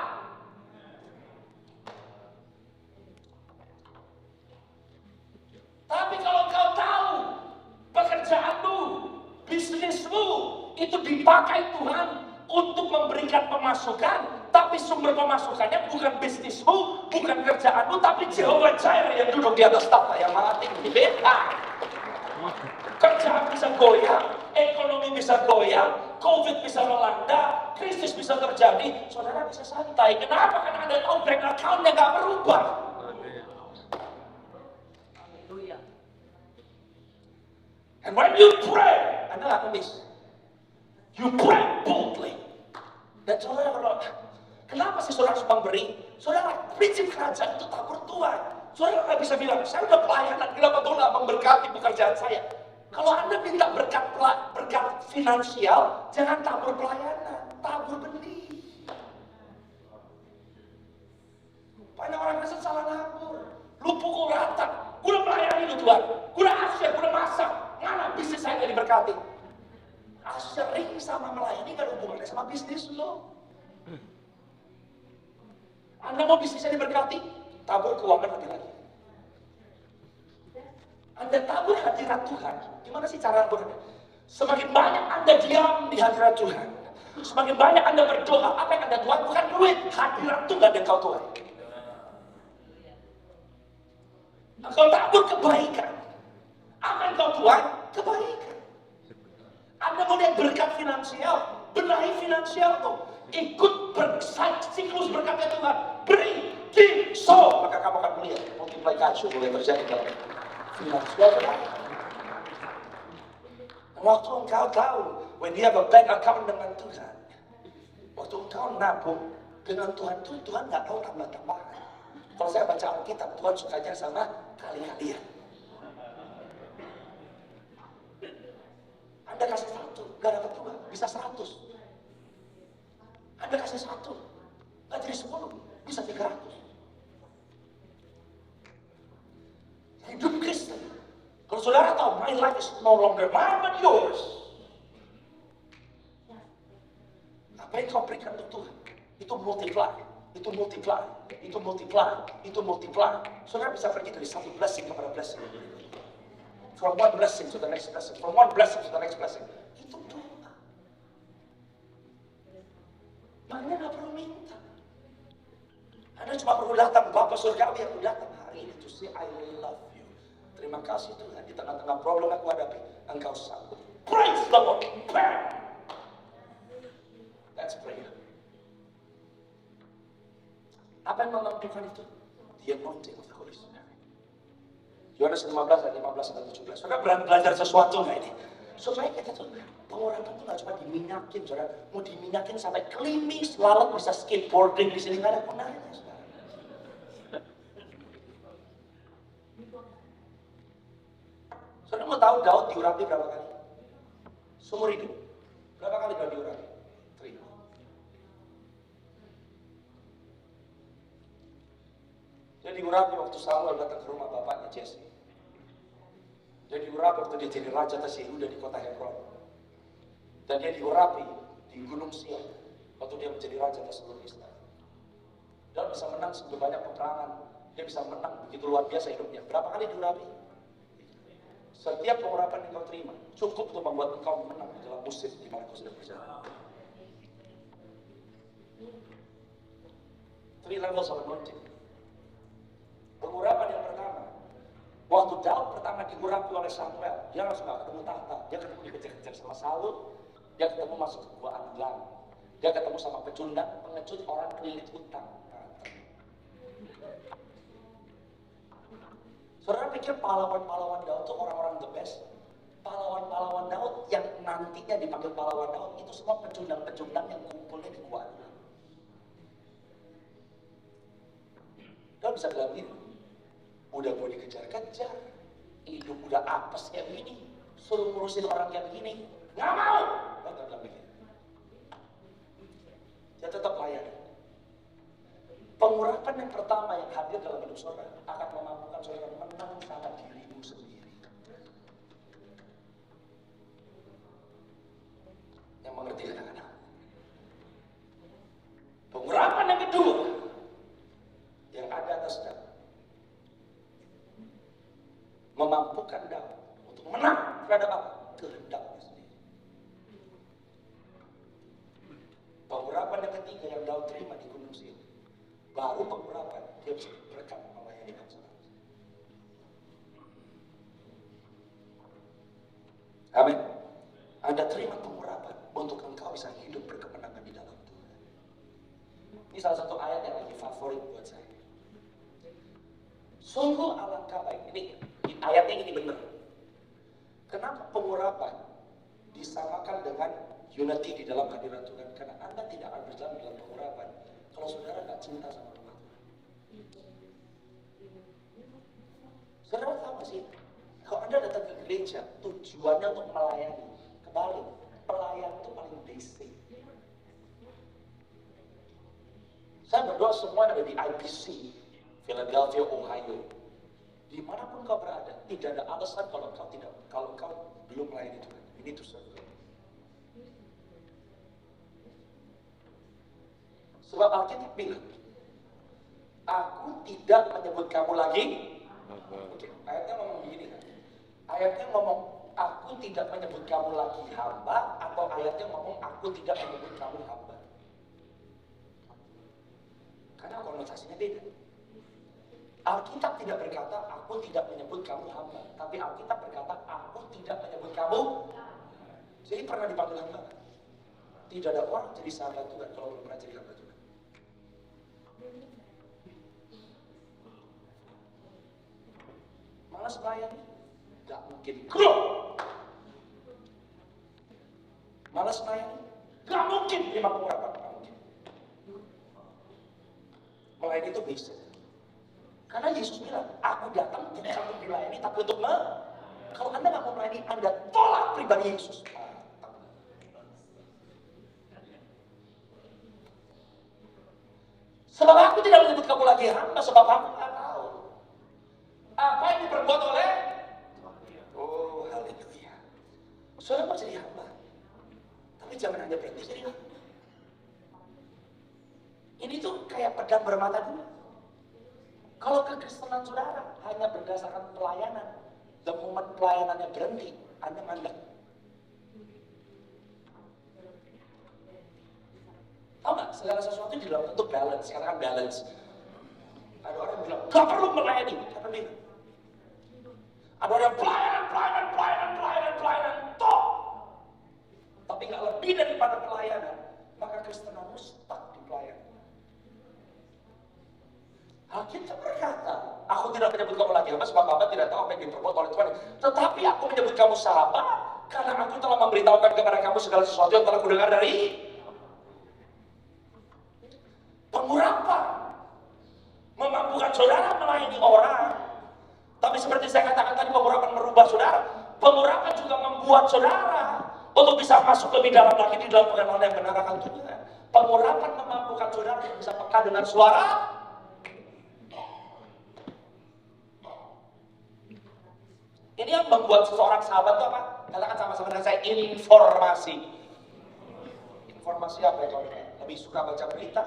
Tapi kalau kau tahu pekerjaanmu, bisnismu itu dipakai Tuhan untuk memberikan pemasukan, tapi sumber pemasukannya bukan bisnismu, bukan kerjaanmu, tapi Jehovah Jireh yang duduk di atas tahta yang maha tinggi. Beda. Kerjaan bisa goyah, ekonomi bisa goyah, COVID bisa melanda, krisis bisa terjadi, saudara bisa santai. Kenapa? Karena ada bank account yang gak berubah. And when you pray, Anda gak ngemis. You pray boldly. Dan saudara berdoa, kenapa sih saudara sumbang beri? Saudara, prinsip kerajaan itu tabur Tuhan. Saudara nggak bisa bilang, saya udah pelayanan, kenapa Tuhan nggak memberkati pekerjaan saya? Kalau Anda minta berkat finansial, jangan tabur pelayanan, tabur benih. Banyak orang Kristen salah nabur. Lu pukul rata, udah melayani lu Tuhan, udah asyik, udah masak, mana bisnis saya nggak diberkati? Sering sama melayani gak ada hubungannya sama bisnis lo. Anda mau bisnisnya diberkati, tabur keuangan lagi. Anda tabur hadirat Tuhan. Gimana sih cara berdoa? Semakin banyak Anda diam di hadirat Tuhan, semakin banyak Anda berdoa. Apa yang Anda tuan? Bukan duit, hadirat Tuhan yang kau tuan. Kau tabur kebaikan. Apa yang kau tuan? Kebaikan. Anda mau lihat berkat finansial, benahi finansial tuh. Ikut siklus berkatnya Tuhan. Beri, give, sow. Maka kamu akan melihat multiplikasi mulai terjadi dalam finansial. Waktu engkau tahu, when you have a bank account dengan Tuhan, waktu engkau nabung dengan Tuhan tuh, Tuhan nggak tahu tambah-tambahan. Kalau saya baca Alkitab, Tuhan sukanya sama kali-kalian. Anda kasih 1, gak dapat 2, bisa 100. Anda kasih 1, gak jadi 10, bisa 300. Hidup Kristen. Kalau saudara tahu, my life is no longer mine but yours. Apa yang kau berikan untuk Tuhan? Itu multiply, itu multiply, itu multiply, itu multiply. Saudara bisa pergi dari satu blessing kepada blessing. From one blessing to the next blessing. From one blessing to the next blessing. Itu doa. Makanya gak perlu minta. Anda cuma perlu datang. Bapak Surgawi aku datang hari ini to say I love you. Terima kasih Tuhan. Di tengah-tengah problem aku hadapi, Engkau sanggup. Praise the Lord. Prayer. That's prayer. Apa yang menentukan itu? The anointing of the Holy Spirit. Yohanes 15 ayat 15 dan 17. Saudara berani belajar sesuatu nggak ini? Supaya kita tuh pengurapan tuh nggak cuma diminyakin, saudara. Mau diminyakin sampai klimis, lalat bisa skateboarding di sini, nggak ada gunanya, saudara. Saudara mau tahu Daud diurapi berapa kali? Seumur hidup. Berapa kali Daud diurapi? 3. Dia diurapi waktu Samuel datang ke rumah bapaknya Jesse. Dia diurapi waktu dia jadi raja atas Yehuda di kota Hebron. Dan dia diurapi di Gunung Sion waktu dia menjadi raja atas seluruh Israel. Dan bisa menang sebegitu banyak peperangan. Dia bisa menang begitu luar biasa hidupnya. Berapa kali diurapi? Setiap pengurapan yang kau terima cukup untuk membuat engkau menang di dalam musim di mana kau sedang berjalan. 3 levels of anointing. Pengurapan yang pertama, waktu Daud pertama diurapi oleh Samuel, dia langsung gak ketemu tahta, dia ketemu dikejar-kejar sama Saul, dia ketemu masuk ke gua Adullam, dia ketemu sama pecundang, pengecut orang kelilit utang. Saudara pikir pahlawan-pahlawan Daud itu orang-orang the best? Pahlawan-pahlawan Daud yang nantinya dipanggil pahlawan Daud itu semua pecundang-pecundang yang kumpulnya di gua Adullam. Daud bisa bilang gini, udah gue dikejar-kejar, hidup udah apes kayak begini, suruh ngurusin orang kayak begini, nggak mau. Daud nggak bilang begini. Dia tetap layani. Pengurapan yang pertama yang hadir dalam hidup saudara akan memampukan saudara menang sama dirimu sendiri. Yang mengerti kadang-kadang. Pengurapan yang kedua yang ada atas Daud memampukan Daud untuk menang terhadap apa? Kehendaknya sendiri. Pengurapan yang ketiga yang Daud terima di Gunung Sion, baru pengurapan dia bisa berkat melayani bangsa. Amin. Anda terima pengurapan untuk engkau bisa hidup berkemenangan di dalam Tuhan. Ini salah satu ayat yang lagi favorit buat saya. Sungguh alangkah baik. Ini ayatnya ini benar. Kenapa pengurapan disamakan dengan unity di dalam hadirat Tuhan? Karena Anda tidak akan berjalan dalam pengurapan kalau saudara nggak cinta sama rumah Tuhan. Saudara tahu nggak sih? Kalau Anda datang ke gereja, tujuannya untuk melayani. Kebalik, pelayan itu paling basic. Saya berdoa semua yang ada di IPC, Philadelphia, Ohio, dimanapun kau berada, tidak ada alasan kalau kau belum melayani Tuhan. You need to serve God. Sebab Alkitab bilang, aku tidak menyebut kamu lagi. Oke, ayatnya ngomong begini kan? Ayatnya ngomong, aku tidak menyebut kamu lagi hamba, atau ayatnya ngomong, aku tidak menyebut kamu hamba. Karena konotasinya beda. Alkitab tidak berkata, aku tidak menyebut kamu hamba. Tapi Alkitab berkata, aku tidak menyebut kamu. Jadi pernah dipanggil hamba? Tidak ada orang jadi sahabat Tuhan kalau belum pernah jadi hamba Tuhan. Malas melayani? Gak mungkin grow. Malas melayani? Gak mungkin terima pengurapan. Gak mungkin. Melayani itu bisa. Karena Yesus bilang, aku datang bukan untuk dilayani, tapi untuk kalau Anda nggak mau melayani, Anda tolak pribadi Yesus. Sebab aku tidak menyebut kamu lagi hamba, sebab aku nggak tahu apa yang diperbuat oleh. Oh, haleluya. Saudara mau jadi hamba, tapi jangan hanya berhenti jadi hamba. Ini tuh kayak pedang bermata dua. Kalau kekristenan saudara hanya berdasarkan pelayanan, the moment pelayanannya berhenti, Anda mandek. Tahu nggak, segala sesuatu di dalam bentuk balance, katakan balance. Ada orang bilang, gak perlu melayani, kata dia. Ada orang pelayanan, toh. Tapi nggak lebih daripada pelayanan, maka kristenanmu stuck di pelayanan. Alkitab berkata, aku tidak menyebut kamu lagi hamba, sebab hamba tidak tahu apa yang diperbuat oleh Tuhan. Tetapi aku menyebut kamu sahabat, Karena aku telah memberitahukan kepada kamu segala sesuatu yang telah kudengar dari pengurapan. Memampukan saudara melayani orang. Tapi seperti saya katakan tadi, pengurapan merubah saudara. Pengurapan juga membuat saudara untuk bisa masuk lebih dalam lagi di dalam pengenalan yang benar akan Tuhan. Pengurapan memampukan saudara untuk bisa peka dengan suara. Ini yang membuat seseorang sahabat itu apa? Katakan sama-sama dengan saya, informasi. Informasi apa ya kau dengar? Lebih suka baca berita?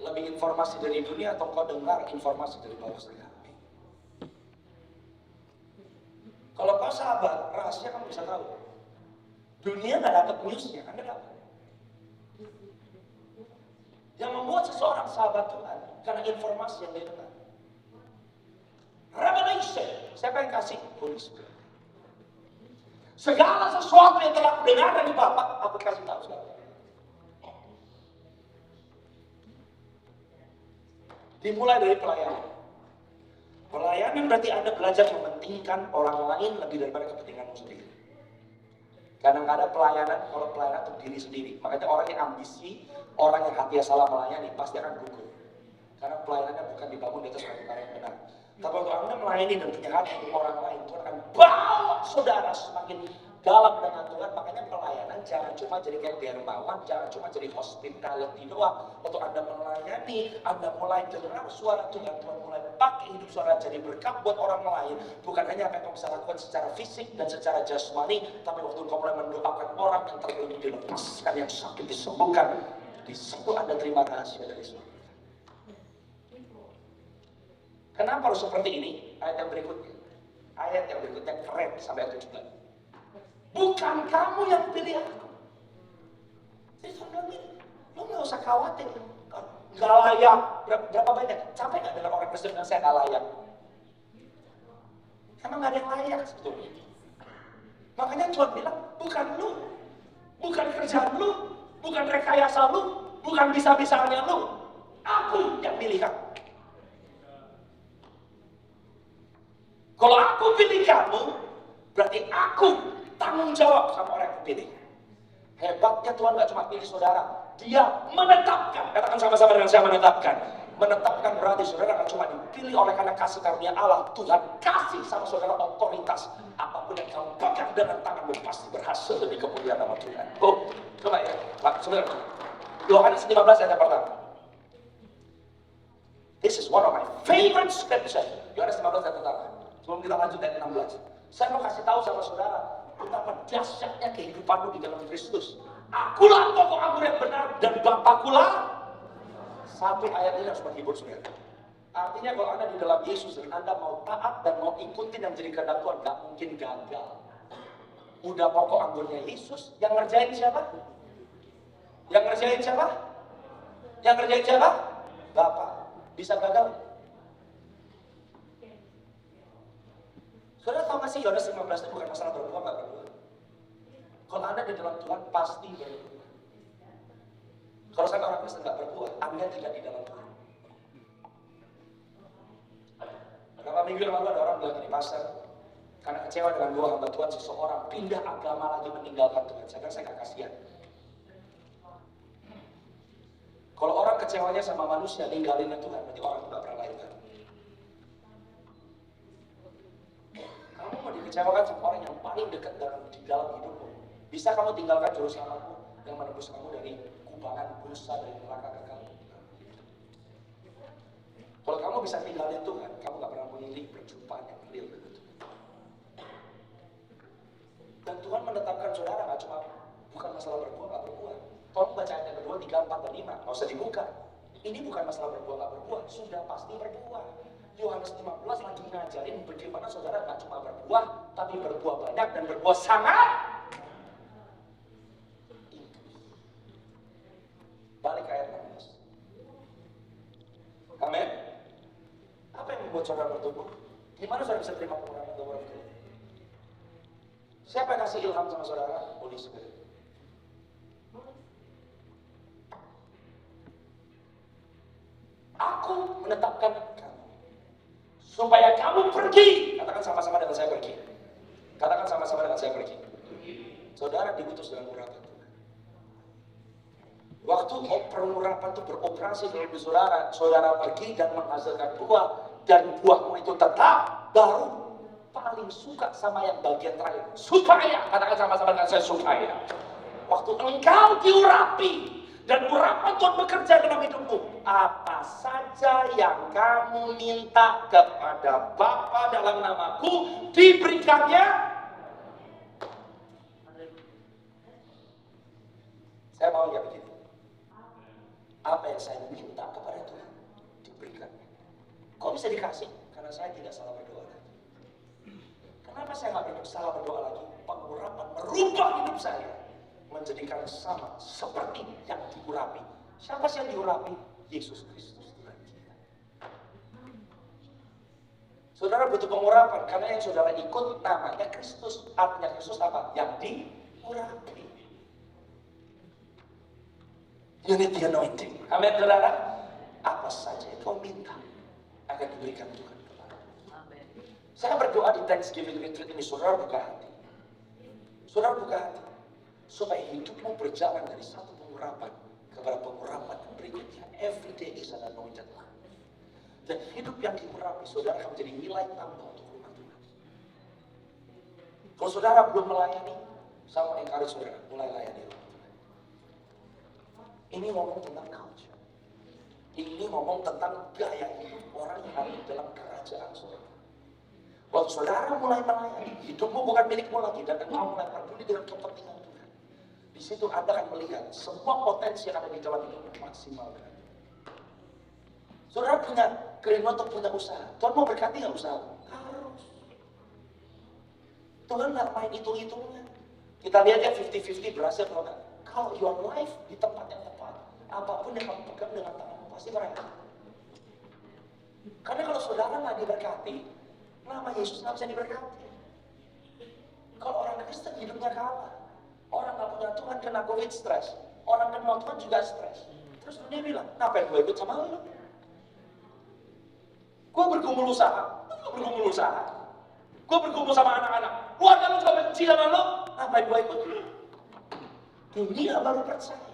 Lebih informasi dari dunia atau kau dengar informasi dari bawah sadar? Kalau kau sahabat, rahasia kamu bisa tahu. Dunia nggak dapat newsnya, Anda dapat. Yang membuat seseorang sahabat Tuhan karena informasi yang dia dengar. Revelation, siapa yang kasih? Holy Spirit. Segala sesuatu yang telah dengar dari Bapa, aku kasih tahu sekarang. Dimulai dari pelayanan. Pelayanan berarti Anda belajar mementingkan orang lain lebih daripada kepentinganmu sendiri. Karena nggak ada pelayanan kalau pelayanan untuk diri sendiri. Makanya orang yang ambisi, orang yang hatinya salah melayani pasti akan gugur. Karena pelayanannya bukan dibangun di atas perkara yang benar. Tapi kalau Anda melayani dan punya hati untuk orang lain, Tuhan akan bawa saudara semakin dalam dengan Tuhan. Makanya pelayanan jangan cuma jadi kayak dermawan, jangan cuma jadi hospitality doang. Untuk Anda melayani, Anda mulai dengar suara Tuhan, Tuhan mulai pakai hidup saudara jadi berkat buat orang lain. Bukan hanya apa yang kamu bisa lakukan secara fisik dan secara jasmani, tapi waktu kamu mulai mendoakan orang yang terlebih dilepaskan, yang sakit disembuhkan, di situ Anda terima rahasia dari Tuhan. Kenapa harus seperti ini? Ayat yang berikutnya keren sampai ayat 17. Bukan kamu yang pilih aku. Jadi Tuhan bilang gini, lo gak usah khawatir. Gak layak. Berapa banyak? Capek gak dengar orang Kristen bilang saya gak layak? Emang gak ada yang layak sebetulnya. Makanya Tuhan bilang, bukan lu. Bukan kerjaan lu. Bukan rekayasa lu. Bukan bisa-bisanya lu. Aku yang pilih kamu. Kalau aku pilih kamu, berarti aku tanggung jawab sama orang yang pilih. Hebatnya Tuhan gak cuma pilih saudara, Dia menetapkan. Katakan sama-sama dengan saya, menetapkan. Menetapkan berarti saudara gak cuma dipilih oleh karena kasih karunia Allah. Tuhan kasih sama saudara otoritas. Apapun yang kamu pegang dengan tanganmu pasti berhasil demi kemuliaan nama Tuhan. Oh, coba ya, Pak, saudara. Yohanes 15 ayat yang pertama. This is one of my favorite scripture. Yohanes 15 ayat pertama. Sebelum kita lanjut ayat 16, saya mau kasih tahu sama saudara betapa dahsyatnya kehidupanmu di dalam Kristus. Akulah pokok anggur yang benar dan Bapakulah. Satu ayat ini harus menghibur saudara. Artinya kalau Anda di dalam Yesus dan Anda mau taat dan mau ikutin yang jadi kehendak Tuhan, gak mungkin gagal. Udah pokok anggurnya Yesus, yang ngerjain siapa? Yang ngerjain siapa? Yang ngerjain siapa? Bapa. Bisa gagal? Saudara tahu gak sih Yohanes 15 itu bukan masalah berbuah gak berbuah. Kalau Anda di dalam Tuhan pasti berbuah. Kalau saya orang Kristen gak berbuah, Anda tidak di dalam Tuhan. Beberapa minggu yang lalu ada orang bilang di pasar, karena kecewa dengan dua hamba Tuhan, seseorang pindah agama lagi meninggalkan Tuhan. Saya gak kasihan. Kalau orang kecewanya sama manusia, ninggalinnya Tuhan, berarti orang itu gak pernah lahir. Kamu mau dikecewakan sama orang yang paling dekat di dalam hidupmu. Bisa kamu tinggalkan juru selamatmu yang menebus kamu dari kubangan dosa, dari neraka kekal. Kalau kamu bisa tinggalin Tuhan, kamu gak pernah memilih perjumpaan yang real dengan Tuhan. Dan Tuhan menetapkan saudara gak cuma bukan masalah berbuah gak berbuah. Tolong baca ayat yang kedua, 3, 4, dan 5. Gak usah dibuka. Ini bukan masalah berbuah gak berbuah, sudah pasti berbuah. Yohanes 15 lagi ngajarin bagaimana saudara gak cuma berbuah, tapi berbuah banyak dan berbuah sangat. Balik ke ayat 16. Amin. Apa yang membuat saudara bertumbuh? Gimana saudara bisa terima pengurangan Tuhan itu? Siapa yang kasih ilham sama saudara? Holy Spirit. Aku menetapkan kamu supaya kamu pergi. Katakan sama-sama dengan saya pergi. Katakan sama-sama dengan saya pergi. Saudara diutus dengan urapan Tuhan. Waktu pengurapan itu beroperasi dalam diri saudara, saudara pergi dan menghasilkan buah, dan buahmu itu tetap baru. Paling suka sama yang bagian terakhir, supaya, katakan sama-sama dengan saya, supaya. Waktu engkau diurapi, dan urapan Tuhan bekerja dalam hidupmu, apa saja yang kamu minta kepada Bapa dalam namaku, diberikannya. Saya mau lihat begini. Apa yang saya minta kepada Tuhan, diberikannya. Kok bisa dikasih? Karena saya tidak salah berdoa lagi. Kenapa saya nggak salah berdoa lagi? Pengurapan merubah hidup saya, menjadikan sama seperti yang diurapi. Siapa sih yang diurapi? Yesus Kristus Tuhan kita. Saudara butuh pengurapan, karena yang saudara ikut namanya Kristus. Artinya Kristus apa? Yang diurapi. You need the anointing. Amin, saudara. Apa saja yang kau minta akan diberikan Tuhan kepada. Saya berdoa di Thanksgiving Retreat ini, saudara buka hati. Saudara buka hati. Supaya hidupmu berjalan dari satu pengurapan kepada pengurapan berikutnya. Every day is an anointed life. Dan hidup yang diurapi, saudara akan menjadi nilai tambah untuk rumah Tuhan. Kalau saudara belum melayani, saya mau encourage saudara, mulai layani rumah Tuhan. Ini ngomong tentang culture. Ini ngomong tentang gaya hidup orang yang ada dalam kerajaan saudara. Waktu saudara mulai melayani, hidupmu bukan milikmu lagi, dan engkau mulai peduli dengan kepentingan Tuhan. Di situ Anda akan melihat semua potensi yang ada di dalam hidupmu maksimalkan. Saudara punya keinginan untuk punya usaha. Tuhan mau berkati nggak usaha? Harus. Tuhan nggak main hitung-hitungnya. Kita lihat ya 50-50 berhasil atau enggak. Kalau your life di tempat yang tepat, apapun yang kamu pegang dengan tanganmu pasti berhasil. Karena kalau saudara nggak diberkati, nama Yesus nggak bisa diberkati. Kalau orang Kristen hidupnya kalah. Orang nggak punya Tuhan kena COVID stres. Orang kenal Tuhan juga stres. Terus dia bilang, ngapain gue ikut sama lu? Gue bergumul usaha. Gue bergumul sama anak-anak. Keluarga lu juga benci sama lu. Ngapain gue ikut lu? Dunia baru percaya.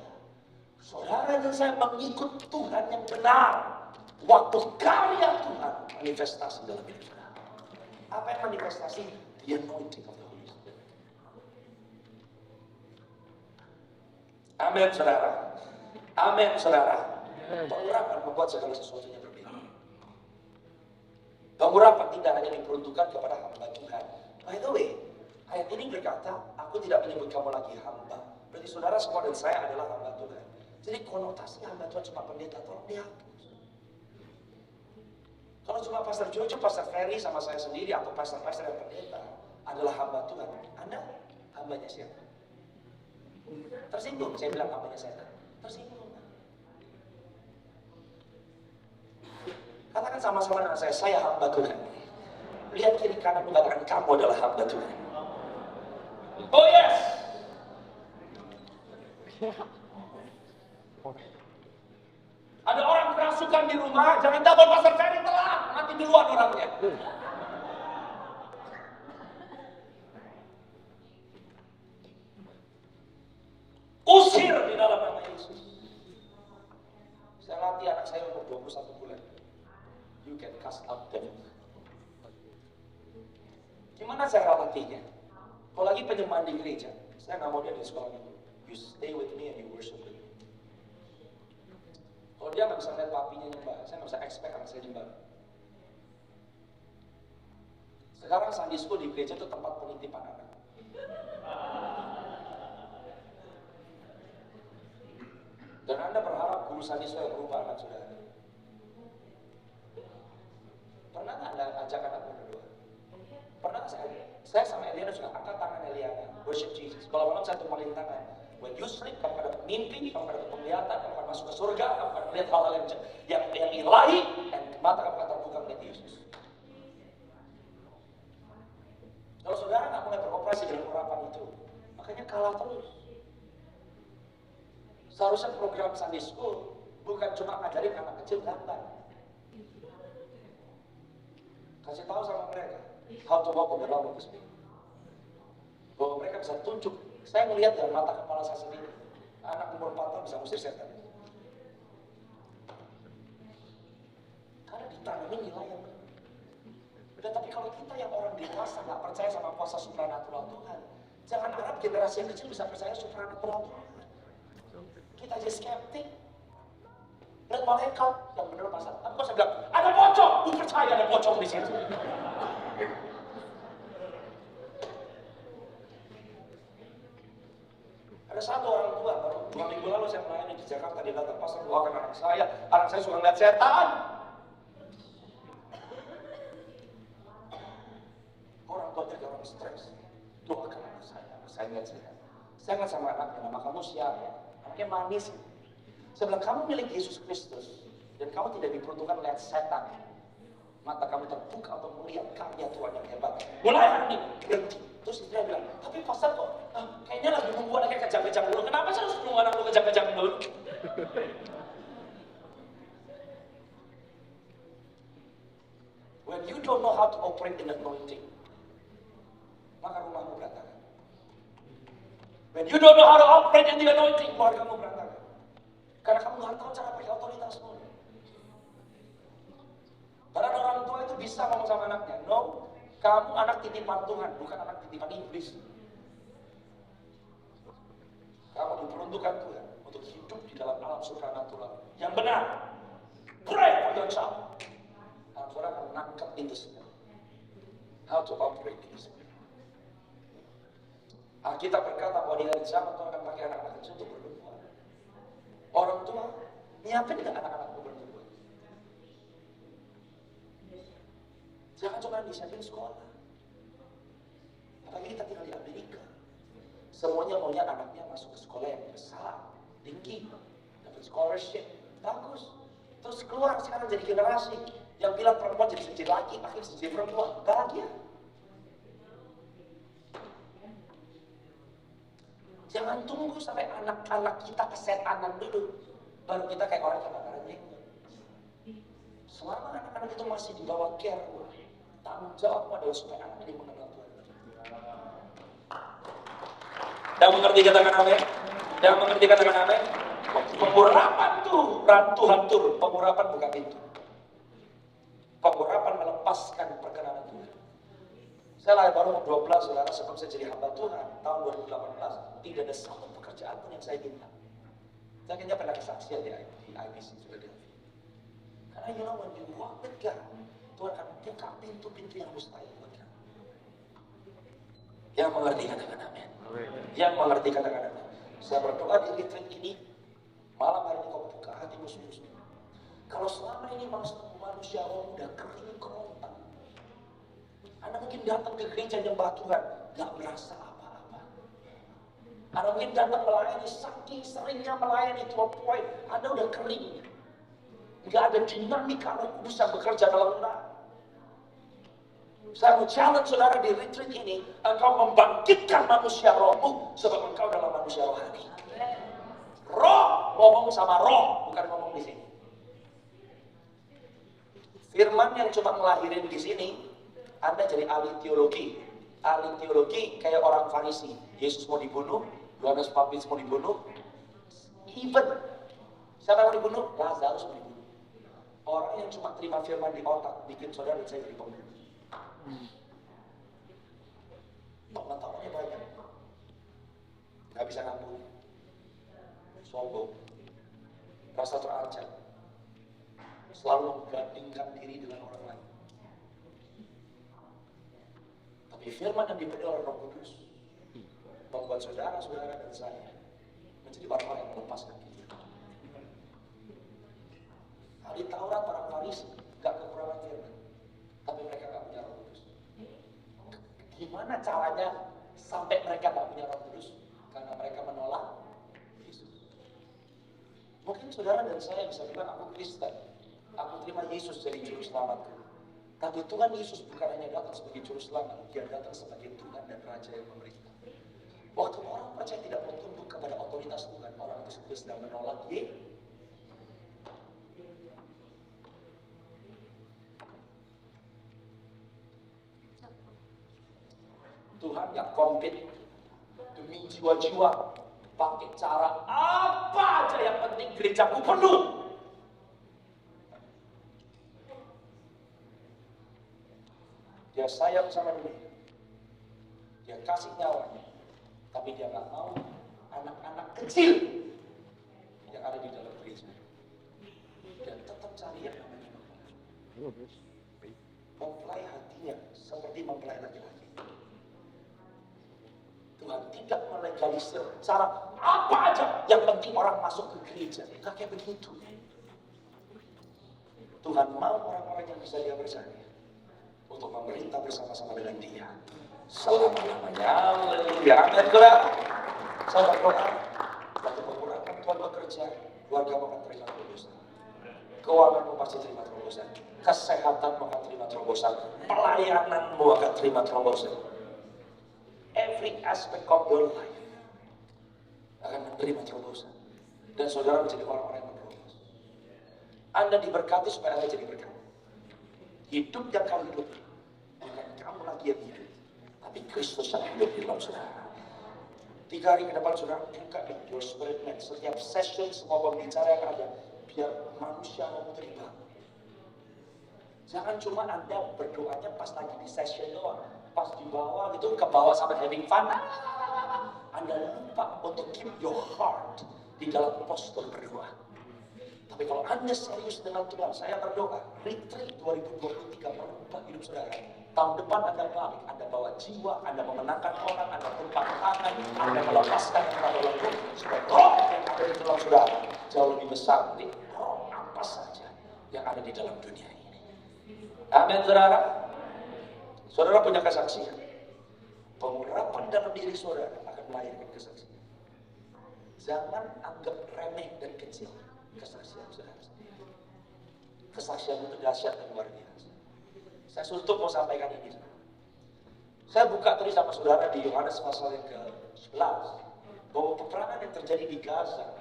Saudara dan saya mengikut Tuhan yang benar. Waktu karya Tuhan manifestasi dalam hidup kita. Apa yang manifestasi? The anointing of the Holy Spirit. Amin, saudara. Amin, saudara. Pengurapan membuat segala sesuatunya berbeda. Pengurapan tidak hanya diperuntukkan kepada hamba Tuhan. By the way, ayat ini berkata, aku tidak menyebut kamu lagi hamba. Berarti saudara semua dan saya adalah hamba Tuhan. Jadi konotasi hamba Tuhan cuma pendeta, tolong dihapus. Kalau cuma Pastor Jojo, Pastor Ferry sama saya sendiri, atau pastor-pastor yang pendeta adalah hamba Tuhan, Anda hambanya siapa? Tersinggung, saya bilang hambanya setan. Tersinggung. Katakan sama-sama dengan saya hamba Tuhan. Lihat kiri kanan, mengatakan kamu adalah hamba Tuhan. Oh yes! Ada orang kerasukan di rumah, jangan telepon Pastor Ferry, telat, mati duluan orangnya. Usir di dalam nama Yesus. Saya latih anak saya umur 21 bulan. You can cast out them. Gimana cara latihnya? Kalau lagi penyembahan di gereja, saya nggak mau dia di sekolah minggu. You stay with me and you worship with me. Kalau dia nggak bisa lihat papinya nyembah, saya nggak bisa expect anak saya nyembah. Sekarang Sunday School di gereja itu tempat penitipan anak. Dan Anda berharap guru Sunday School yang berubah anak saudara. Pernah nggak Anda ajak anak berdoa? Pernah saya sama Eliana juga angkat tangan Eliana, worship Jesus. Kalau malam saya tumpangin tangan. When you sleep, kamu dapat mimpi, kamu dapat penglihatan, kamu akan masuk ke surga, kamu akan melihat hal-hal yang ilahi, dan mata kamu akan terbuka melihat Yesus. Kalau saudara nggak mulai beroperasi dengan urapan itu, makanya kalah terus. Seharusnya program Sunday School bukan cuma ngajarin anak kecil gambar. Kasih tahu sama mereka how to walk on the road of the Spirit. Bahwa mereka bisa tunjuk Saya melihat dengan mata kepala saya sendiri, anak umur 4 tahun bisa ngusir setan. Karena ditanami nilai yang benar. Udah, tapi kalau kita yang orang dewasa nggak percaya sama kuasa supranatural Tuhan, jangan harap generasi yang kecil bisa percaya supranatural Tuhan. Kita aja skeptik. Lihat malaikat yang benar pasal. Tapi kok saya bilang, ada pocong. Lu percaya ada pocong di situ. Ada satu orang tua, baru 2 minggu lalu saya melayani di Jakarta, dia datang, pastor doakan anak saya suka ngeliat setan. Orang tua jadi orang stres, doakan anak saya ngeliat setan. Saya ngeliat sama anaknya, nama kamu siapa? Anaknya manis. Saya bilang, kamu milik Yesus Kristus, dan kamu tidak diperuntukkan melihat setan. Mata kamu terbuka untuk melihat karya Tuhan yang hebat. Mulai hari ini, berhenti. Terus dia bilang, tapi pastor kok, kayaknya lagi nunggu anaknya kejang-kejang dulu. Kenapa sih harus nunggu anak lu kejang-kejang dulu? When you don't know how to operate in anointing, maka rumahmu berantakan. When you don't know how to operate in the anointing, keluargamu berantakan. Karena kamu nggak tahu cara pakai otoritasmu. Karena orang tua itu bisa ngomong sama anaknya, no, kamu anak titipan Tuhan, bukan anak titipan iblis. Kamu diperuntukkan Tuhan untuk hidup di dalam alam supranatural yang benar. Pray for your child. Anak saudara akan menangkap itu semua. How to operate in this. Alkitab berkata bahwa di hari zaman Tuhan akan pakai anak-anak kecil untuk berdoa. Orang tua nyiapin nggak anak-anakmu berdoa? Jangan cuma disiapin sekolah. Apalagi kita tinggal di Amerika. Semuanya maunya anaknya masuk ke sekolah yang besar, tinggi, dapat scholarship, bagus. Terus keluar sekarang jadi generasi yang bilang perempuan jadi laki, laki jadi perempuan, bahagia. Jangan tunggu sampai anak-anak kita kesetanan dulu, baru kita kayak orang kebakaran jenggot. Selama anak-anak itu masih di bawah care, tanggung jawab adalah supaya anak ini mengenal Tuhan. Yang mengerti katakan amin? Yang mengerti katakan amin? Pengurapan tuh, rantu hantur. Pengurapan bukan pintu. Pengurapan melepaskan perkenanan Tuhan. Saya lahir baru umur 12, saudara, sebelum saya jadi hamba Tuhan tahun 2018, tidak ada satu pekerjaan pun yang saya minta. Saya kayaknya pernah kesaksian di IBC sudah di. Karena you know when you walk with God, Tuhan akan buka pintu-pintu yang mustahil buat kamu. Yang mengerti katakan amin. Yang mengerti katakan amin. Saya berdoa di retreat ini, malam hari ini kau buka hatimu sungguh-sungguh. Kalau selama ini manusia roh udah kering kerontang, Anda mungkin datang ke gereja nyembah Tuhan, gak merasa apa-apa. Anda mungkin datang melayani, saking seringnya melayani to a point, Anda udah kering. Gak ada dinamika Roh Kudus yang bekerja dalam Anda. Saya mau challenge saudara di retreat ini, engkau membangkitkan manusia rohmu, sebab engkau adalah manusia rohani. Roh ngomong sama roh, bukan ngomong di sini. Firman yang cuma ngelahirin di sini, Anda jadi ahli teologi. Ahli teologi kayak orang Farisi. Yesus mau dibunuh, Yohanes Pembaptis mau dibunuh. Even siapa yang mau dibunuh? Lazarus mau dibunuh. Orang yang cuma terima firman di otak bikin saudara dan saya jadi pembunuh. Pengetahuannya banyak, nggak bisa ngampuni, sombong, rasa terancam, selalu membandingkan diri dengan orang lain. Tapi firman yang diberi oleh Roh Kudus membuat saudara-saudara dan saya menjadi orang-orang yang melepaskan diri. Ahli Taurat, para Farisi gak kekurangan firman, tapi mereka gak punya Roh Kudus. Gimana caranya sampai mereka gak punya Roh Kudus? Karena mereka menolak Yesus. Mungkin saudara dan saya bisa bilang, aku Kristen, aku terima Yesus jadi juru selamatku. Tapi Tuhan Yesus bukan hanya datang sebagai juru selamat, dia datang sebagai Tuhan dan Raja yang memerintah. Waktu orang percaya tidak mau tunduk kepada otoritas Tuhan, orang tersebut sedang menolak Yesus. Tuhan gak compete to demi jiwa-jiwa, pakai cara apa aja yang penting gerejaku penuh. Dia sayang sama dunia, dia kasih nyawanya, tapi dia nggak mau anak-anak kecil yang ada di dalam gereja. Dan tetap cari yang namanya mempelai hatinya seperti mempelai laki-laki. Tuhan tidak melegalisir cara apa aja yang penting orang masuk ke gereja. Nggak kayak begitu. Tuhan mau orang-orang yang bisa dia percaya untuk memerintah bersama-sama dengan dia selama-lamanya. Haleluya. Amin. Saya berdoa, waktu pengurangan Tuhan bekerja, keluarga akan terima terobosan, keuanganmu pasti terima terobosan, kesehatanmu akan terima terobosan, pelayananmu akan terima terobosan. Every aspect of your life akan menerima terobosan, dan saudara menjadi orang-orang yang berterobos. Anda diberkati supaya Anda jadi berkat. Hidup yang kamu hidup bukan kamu lagi yang hidup, tapi Kristus yang hidup di dalam saudara. 3 hari ke depan saudara buka your spirit man. Setiap session, semua pembicara yang ada, biar manusia mau terlibat. Jangan cuma Anda berdoanya pas lagi di session doang, pas di bawah gitu, ke bawah sampai having fun. Anda lupa untuk keep your heart di dalam postur berdoa. Tapi kalau Anda serius dengan Tuhan, saya berdoa, retreat 2023 merubah hidup saudara. Tahun depan Anda balik, Anda bawa jiwa, Anda memenangkan orang, Anda tumpang tangan, Anda melepaskan yang ada dalam roh. Supaya roh yang ada di dalam saudara jauh lebih besar dari roh apa saja yang ada di dalam dunia ini. Amin, saudara. Saudara punya kesaksian. Pengurapan dalam diri saudara akan melahirkan kesaksian. Jangan anggap remeh dan kecil kesaksian saudara. Kesaksian itu dahsyat dan luar biasa. Saya suntuk mau sampaikan ini. Saya buka tadi sama saudara di Yohanes pasal yang ke-11 bahwa peperangan yang terjadi di Gaza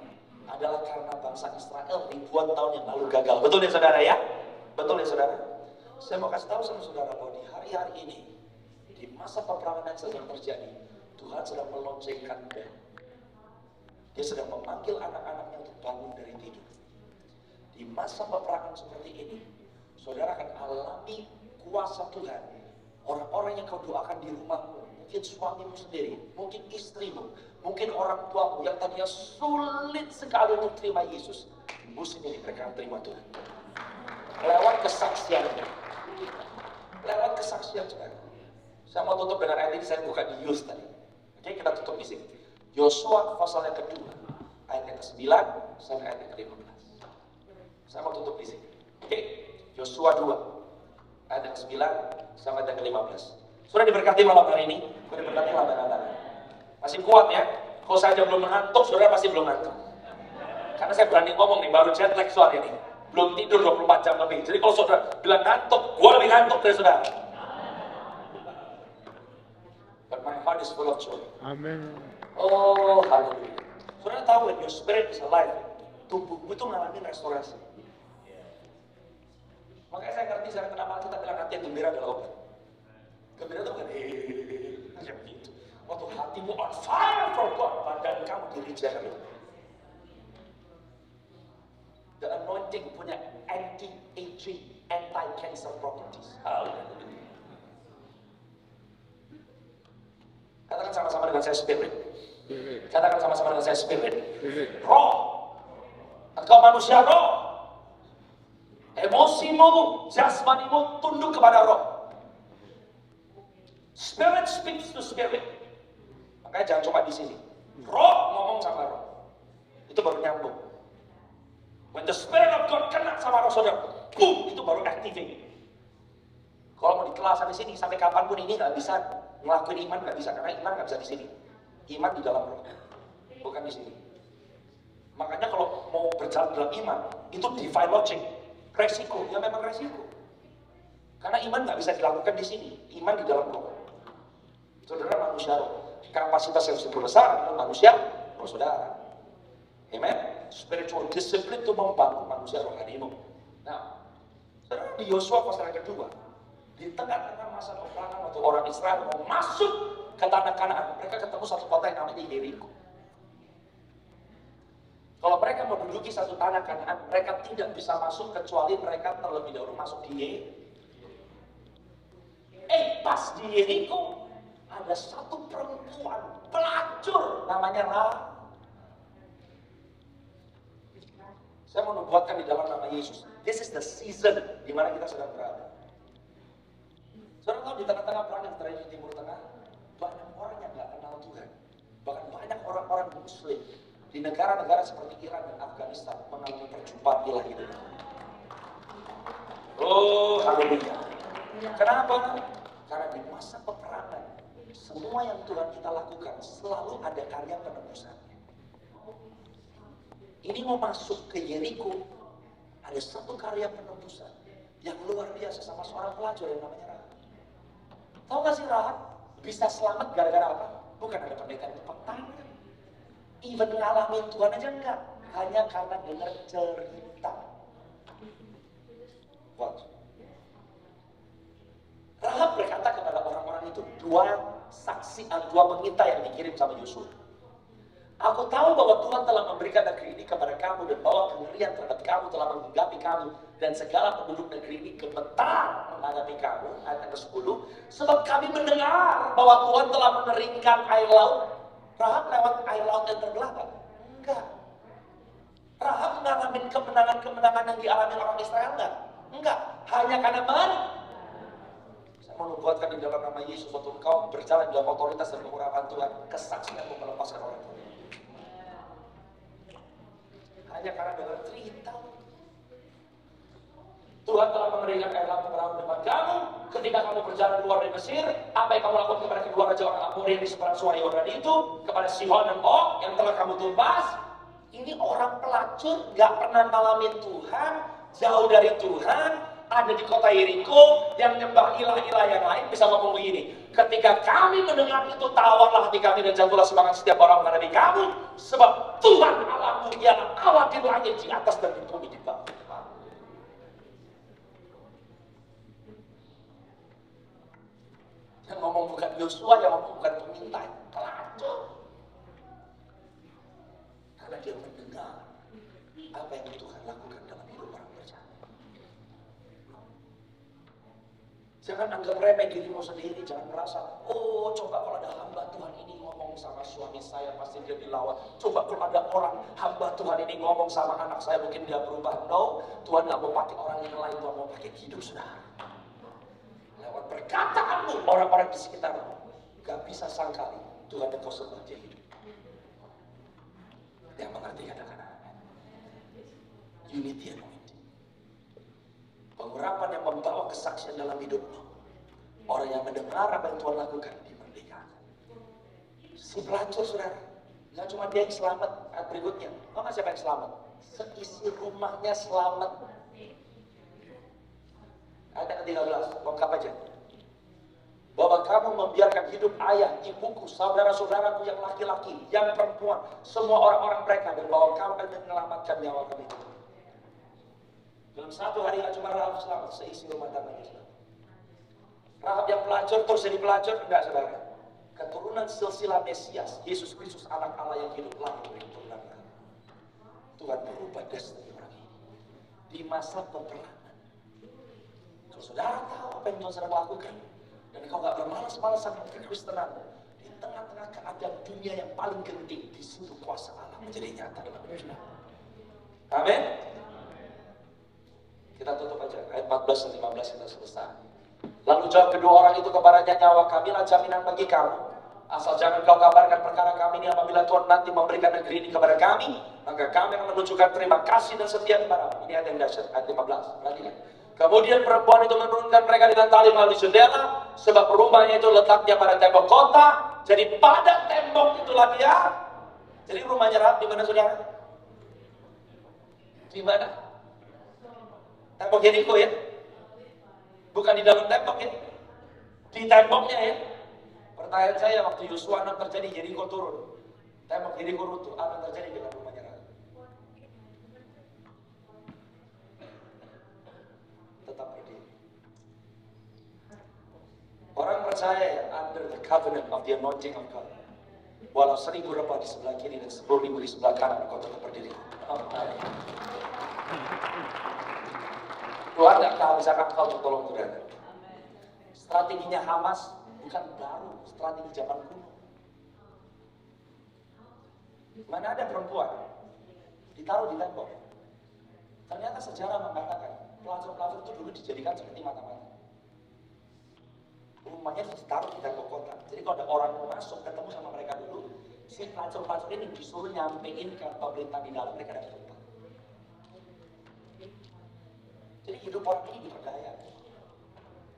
adalah karena bangsa Israel ribuan tahun yang lalu gagal. Betul ya saudara ya? Betul ya saudara? Saya mau kasih tahu sama saudara bahwa di hari-hari ini, di masa peperangan yang sedang terjadi, Tuhan sedang meloncengkan bel. Dia sedang memanggil anak-anaknya untuk bangun dari tidur. Di masa peperangan seperti ini, saudara akan alami kuasa Tuhan. Orang-orang yang kau doakan di rumahmu, mungkin suamimu sendiri, mungkin istrimu, mungkin orang tuamu yang tadinya sulit sekali untuk terima Yesus, musim ini mereka akan terima Tuhan. Lewat kesaksian, lewat kesaksian saudara. Saya mau tutup dengan ayat ini, saya buka di Yus tadi. Oke, kita tutup di sini. Yosua pasal yang kedua, ayat yang ke-9 sampai ayat yang ke-15. Saya mau tutup di sini. Oke, Yosua 2, ayat yang ke-9 sampai ayat yang ke-15. Sudah diberkati malam hari ini, sudah diberkati lambang-lambang. Masih kuat ya? Kalau saya aja belum mengantuk, saudara pasti belum ngantuk. Karena saya berani ngomong nih, baru jet lag soal ini. Belum tidur 24 jam lebih. Jadi kalau saudara bilang ngantuk, gue lebih ngantuk dari saudara. But my heart is full of joy. Amin. Oh, haleluya. Saudara tahu when your spirit is alive, tubuhmu itu mengalami restorasi. Makanya saya ngerti sekarang kenapa kita bilang hati yang gembira adalah obat. Gembira itu bukan kayak begitu. Waktu hatimu on fire for God, badan kamu di-regenerate. The anointing punya anti-aging, anti-cancer properties. Haleluya. Katakan sama-sama dengan saya spirit. Katakan sama-sama dengan saya spirit. Roh. Engkau manusia roh. Emosimu, jasmanimu tunduk kepada roh. Spirit speaks to spirit. Makanya jangan cuma di sini. Roh ngomong sama roh. Itu baru nyambung. When the spirit of God kena sama roh saudara, boom, itu baru activate. Kalau mau di kelas sampai sini, sampai kapanpun ini nggak bisa ngelakuin iman, nggak bisa, karena iman nggak bisa di sini. Iman di dalam roh, bukan di sini. Makanya kalau mau berjalan dalam iman, itu divine logic, resiko, ya memang resiko. Karena iman nggak bisa dilakukan di sini, iman di dalam roh. Saudara manusia roh, kapasitas yang lebih besar adalah manusia roh saudara. Amen. Spiritual discipline itu membangun manusia rohanimu. Nah, saudara di Yosua pasal yang kedua, di tengah-tengah masa peperangan waktu orang Israel mau masuk ke tanah Kanaan, mereka ketemu satu kota yang namanya Yeriko. Kalau mereka menduduki satu tanah Kanaan, mereka tidak bisa masuk kecuali mereka terlebih dahulu masuk di Yeriko. Pas di Yeriko ada satu perempuan pelacur namanya Rahab. Saya mau nubuatkan di dalam nama Yesus. This is the season di mana kita sedang berada. Saudara tahu di tengah-tengah perang yang terjadi di Timur Tengah, banyak orang yang nggak kenal Tuhan. Bahkan banyak orang-orang Muslim di negara-negara seperti Iran dan Afghanistan mengalami perjumpaan ilahi dengan Tuhan. Oh, haleluya. Kenapa? Karena di masa peperangan, semua yang Tuhan kita lakukan selalu ada karya penebusannya. Ini mau masuk ke Yeriko, ada satu karya penebusan yang luar biasa sama seorang pelacur yang namanya Rahab. Tahu gak sih Rahab bisa selamat gara-gara apa? Bukan ada pendekar tepuk tangan, even ngalamin Tuhan aja enggak, hanya karena dengar cerita. Watch. Rahab berkata kepada orang-orang itu, dua pengintai yang dikirim sama Yosua. Aku tahu bahwa Tuhan telah memberikan negeri ini kepada kamu dan bahwa kengerian terhadap kamu telah menghinggapi kamu dan segala penduduk negeri ini gemetar menghadapi kamu. Ayat ke-10, sebab kami mendengar bahwa Tuhan telah mengeringkan air laut. Rahab lewat air laut yang terbelah kan? Enggak. Rahab mengalami kemenangan-kemenangan yang dialami orang Israel enggak? Enggak. Hanya karena saya mau nubuatkan di dalam nama Yesus, waktu engkau berjalan dalam otoritas dan pengurapan Tuhan, kesaksianmu melepaskan orang lain. Hanya karena dengar cerita. Tuhan telah mengeringkan air laut di depan kamu ketika kamu berjalan keluar dari Mesir. Apa yang kamu lakukan kepada kedua raja orang Amori di seberang sungai Yordan itu, kepada Sihon dan Og yang telah kamu tumpas. Ini orang pelacur, gak pernah ngalamin Tuhan, jauh dari Tuhan, ada di kota Yeriko yang nyembah ilah-ilah yang lain, bisa ngomong begini, ketika kami mendengar itu, tawarlah hati kami dan jatuhlah semangat setiap orang menghadapi kamu, sebab Tuhan Allahmu ialah Allah di langit, di atas dan di bumi di bawah. Yang ngomong bukan Yosua, yang ngomong bukan pengintai, pelacur. Karena dia mendengar apa yang Tuhan lakukan dalam hidup orang percaya. Jangan anggap remeh dirimu sendiri, jangan merasa, oh coba kalau ada hamba Tuhan ini ngomong sama suami saya pasti dia dilawan. Coba kalau ada orang hamba Tuhan ini ngomong sama anak saya mungkin dia berubah. No, Tuhan gak mau pakai orang yang lain, Tuhan mau pakai hidup saudara. Lewat perkataanmu, orang-orang di sekitarmu gak bisa sangkali Tuhan engkau sebut dia hidup. Yang mengerti katakan unity anointing. Pengurapan yang membawa kesaksian dalam hidupmu. Orang yang mendengar apa yang Tuhan lakukan dimerdekakan. Si pelacur saudara, gak cuma dia yang selamat. Ayat berikutnya, tahu gak siapa yang selamat? Seisi rumahnya selamat. Ayat ke-13, lengkap aja. Bahwa kamu membiarkan hidup ayah, ibuku, saudara-saudaraku yang laki-laki, yang perempuan, semua orang-orang mereka, dan bahwa kamu akan menyelamatkan nyawa kami. Dalam satu hari gak cuma Rahab selamat, seisi rumah tangganya selamat. Rahab yang pelacur terus jadi pelacur, enggak saudara. Keturunan silsilah Mesias, Yesus Kristus anak Allah yang hidup lahir dari keturunan Rahab. Tuhan berubah destiny orang ini di masa peperangan. Kalau saudara tahu apa yang Tuhan sedang lakukan, dan kau gak bermalas-malasan kekristenan di tengah-tengah keadaan dunia yang paling genting, di situ kuasa Allah menjadi nyata dalam hidup saudara. Amin. Kita tutup aja, ayat 14 dan 15 kita selesai. Lalu jawab kedua orang itu kepadanya, nyawa kamilah jaminan bagi kamu. Asal jangan kau kabarkan perkara kami ini, apabila Tuhan nanti memberikan negeri ini kepada kami, maka kami akan menunjukkan terima kasih dan setia kepadamu. Ini ayat yang dahsyat, ayat 15. Perhatikan. Kemudian perempuan itu menurunkan mereka dengan tali melalui jendela, sebab rumahnya itu letaknya pada tembok kota. Jadi pada tembok itulah dia. Jadi rumahnya Rahab di mana saudara? Di mana? Tembok Yeriko ya? Bukan di dalam tembok ya? Di temboknya ya? Pertanyaan saya, waktu Yosua 6 terjadi, Yeriko turun, tembok Yeriko runtuh, apa yang terjadi dengan rumahnya Rahab? Tetap berdiri. Orang percaya ya, Anda under the covenant of the anointing of God. Walau 1000 rebah di sebelah kiri dan 10.000 di sebelah kanan, kau tetap berdiri. Tuhan tidak kehabisan akal untuk tolong saudara. Strateginya Hamas bukan baru, strategi zaman kuno. Mana ada perempuan ditaruh di tembok. Ternyata sejarah mengatakan pelacur-pelacur itu dulu dijadikan seperti mata-mata. Rumahnya ditaruh di tembok kota. Jadi kalau ada orang mau masuk ketemu sama mereka dulu, si pelacur-pelacur ini disuruh nyampein ke pemerintah di dalam, mereka dapat tempat. Jadi hidup orang ini diperdaya.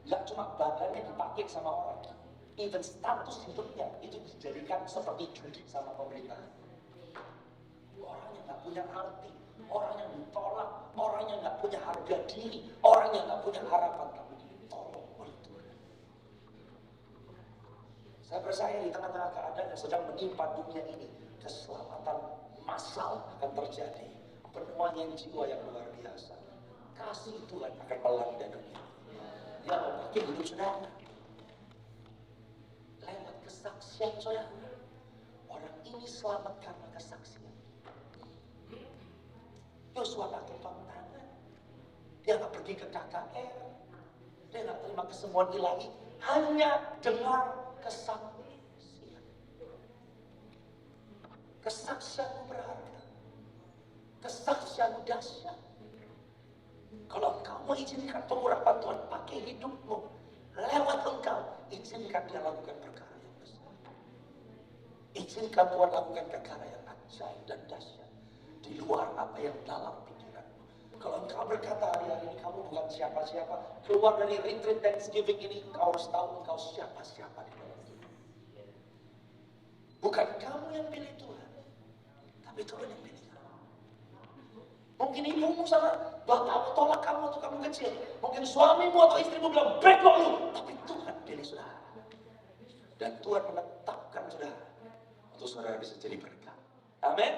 Gak cuma badannya dipakai sama orang, even status hidupnya itu dijadikan seperti judi sama pemerintah. Orang yang gak punya arti, orang yang ditolak, orang yang gak punya harga diri, orang yang gak punya harapan, tapi ditolong oleh Tuhan. Saya percaya di tengah-tengah keadaan yang sedang menimpa dunia ini, keselamatan massal akan terjadi, penuaian jiwa yang luar biasa. Kasih Tuhan akan melanda dunia. Dia mau pakai hidup saudara. Lewat kesaksian saudara. Orang ini selamat karena kesaksian. Yosua gak tumpang tangan. Dia gak pergi ke KKR. Dia gak terima kesembuhan ilahi. Hanya dengar kesaksian. Kesaksianmu berharga. Kesaksianmu dahsyat. Kalau engkau mengizinkan pengurapan Tuhan pakai hidupmu, lewat engkau, izinkan dia lakukan perkara yang besar. Izinkan Tuhan lakukan perkara yang ajaib dan dahsyat di luar apa yang dalam pikiranmu. Kalau engkau berkata hari ini kamu bukan siapa-siapa, keluar dari retreat Thanksgiving ini, engkau harus tahu engkau siapa-siapa di dalam Tuhan. Bukan kamu yang pilih Tuhan, tapi Tuhan yang pilih. Mungkin ibumu sama bapakmu tolak kamu waktu kamu kecil. Mungkin suamimu atau istrimu bilang bego lu. Tapi Tuhan pilih saudara. Dan Tuhan menetapkan saudara untuk saudara bisa jadi berkat. Amin.